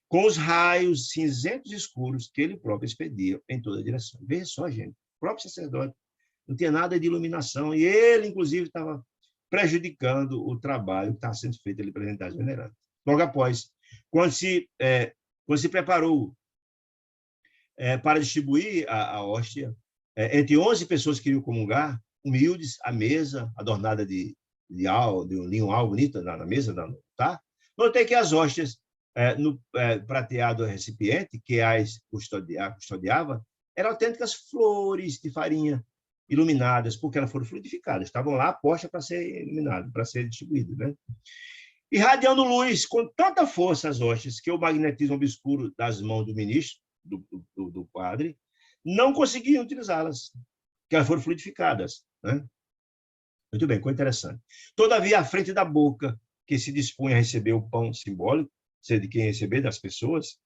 Com os raios cinzentos escuros que ele próprio expedia em toda a direção. Veja só, gente, o próprio sacerdote não tinha nada de iluminação, e ele, inclusive, estava prejudicando o trabalho que estava sendo feito ali pelas entidades venerantes. Logo após, quando se preparou para distribuir a hóstia, entre 11 pessoas que iriam comungar, humildes, a mesa adornada de um linho alvo bonito na mesa, tá? Notei que as hóstias no prateado recipiente que as custodiava eram autênticas flores de farinha iluminadas, porque elas foram fluidificadas, estavam lá postas para ser iluminadas, para ser distribuídas, né? Irradiando luz com tanta força as hóstias que o magnetismo obscuro das mãos do ministro, do padre, não conseguiam utilizá-las, que elas foram fluidificadas, né? Muito bem, coisa interessante. Todavia, à frente da boca, que se dispunha a receber o pão simbólico, ser de quem receber, das pessoas,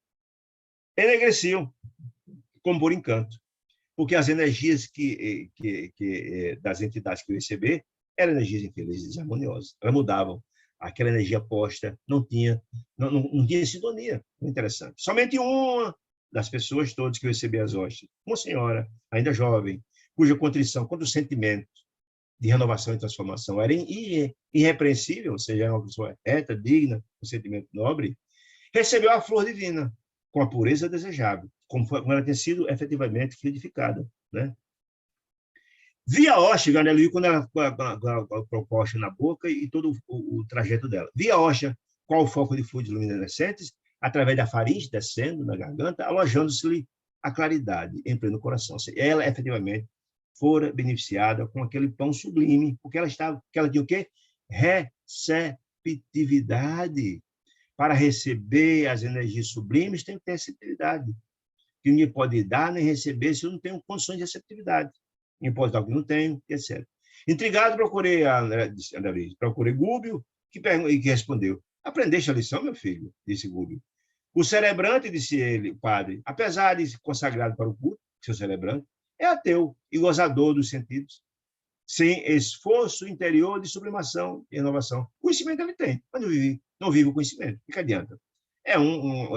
enegreciam, como por encanto, porque as energias das entidades que eu receber eram energias infelizes e harmoniosas. Elas mudavam. Aquela energia posta não tinha sintonia. Muito interessante. Somente uma das pessoas todas que eu recebi as hóstias, uma senhora, ainda jovem, cuja contrição, contra os sentimentos de renovação e transformação, era irrepreensível, ou seja, era uma pessoa reta, digna, com sentimento nobre, recebeu a flor divina, com a pureza desejável, como ela tinha sido efetivamente fluidificada, né? Via hóstia, André Luiz, quando ela com a proposta na boca e todo o trajeto dela. Via hóstia, qual o foco de fluidos luminescentes, através da faringe, descendo na garganta, alojando-se-lhe a claridade em pleno coração. Ela, efetivamente, fora beneficiada com aquele pão sublime, porque ela tinha o quê? Receptividade. Para receber as energias sublimes, tem que ter receptividade. Que ninguém pode dar nem receber se eu não tenho condições de receptividade. Ninguém pode dar o que não tenho, etc. Intrigado, procurei Gúbio, que respondeu: aprendeste a lição, meu filho? Disse Gúbio. O celebrante, disse ele, o padre, apesar de ser consagrado para o culto, seu celebrante, é ateu e gozador dos sentidos, sem esforço interior de sublimação e renovação. Conhecimento ele tem, mas não vive o conhecimento. O que adianta? É um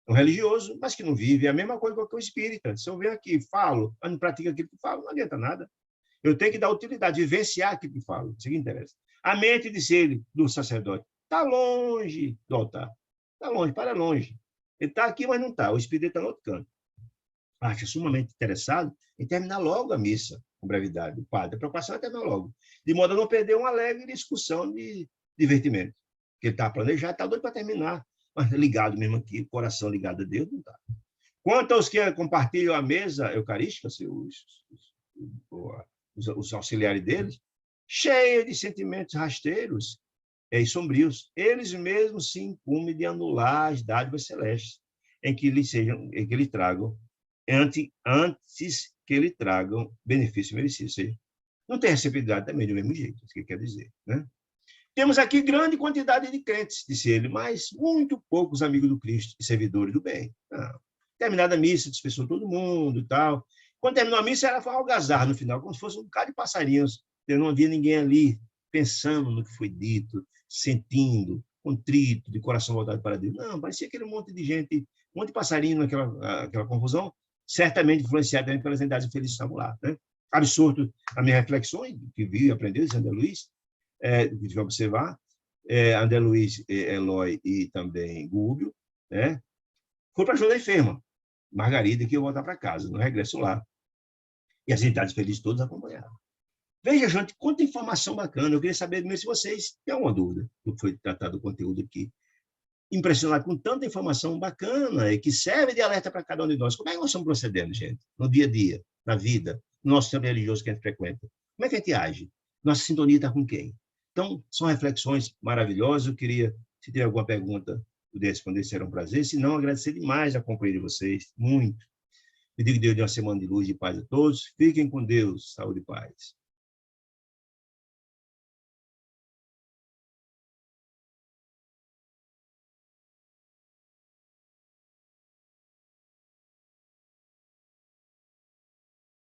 religioso, mas que não vive. É a mesma coisa que o espírita. Se eu venho aqui, falo, mas não pratico aquilo que falo, não adianta nada. Eu tenho que dar utilidade, vivenciar aquilo que falo. Isso que interessa. A mente, disse ele, do sacerdote, está longe do altar. Está longe, para longe. Ele está aqui, mas não está. O espírito está no outro canto. Acha sumamente interessado em terminar logo a missa, com brevidade. O padre, a preocupação é terminar logo. De modo a não perder uma leve discussão de divertimento. Porque ele está planejado, está doido para terminar. Mas ligado mesmo aqui, coração ligado a Deus, não está. Quanto aos que compartilham a mesa eucarística, os auxiliares deles, cheios de sentimentos rasteiros e sombrios, eles mesmos se incumbem de anular as dádivas celestes em que lhe tragam, antes que lhe tragam benefício merecido. Ou seja, não tem receptividade também do mesmo jeito, isso que quer dizer, né? Temos aqui grande quantidade de crentes, disse ele, mas muito poucos amigos do Cristo e servidores do bem. Terminada a missa, dispensou todo mundo e tal. Quando terminou a missa, era algazarra no final, como se fosse um bocado de passarinhos. Não havia ninguém ali pensando no que foi dito, sentindo, contrito, de coração voltado para Deus. Não, parecia aquele monte de gente, um monte de passarinho naquela confusão, certamente influenciado também pelas entidades felizes que estavam lá, né? Absorto as minhas reflexões, que vi e aprendeu, disse André Luiz, que tive a observar, André Luiz, Eloy e também Gúbio, né? Foi para ajudar a enferma, Margarida, que ia voltar para casa, no regresso lá. E as entidades felizes todas acompanharam. Veja, gente, quanta informação bacana. Eu queria saber mesmo se vocês têm alguma dúvida do que foi tratado o conteúdo aqui. Impressionado com tanta informação bacana e que serve de alerta para cada um de nós. Como é que nós estamos procedendo, gente? No dia a dia, na vida, no nosso tempo religioso que a gente frequenta. Como é que a gente age? Nossa sintonia está com quem? Então, são reflexões maravilhosas. Eu queria, se tiver alguma pergunta, puder responder, será um prazer. Se não, agradecer demais a companhia de vocês, muito. Pedir que Deus dê uma semana de luz e paz a todos. Fiquem com Deus. Saúde e paz.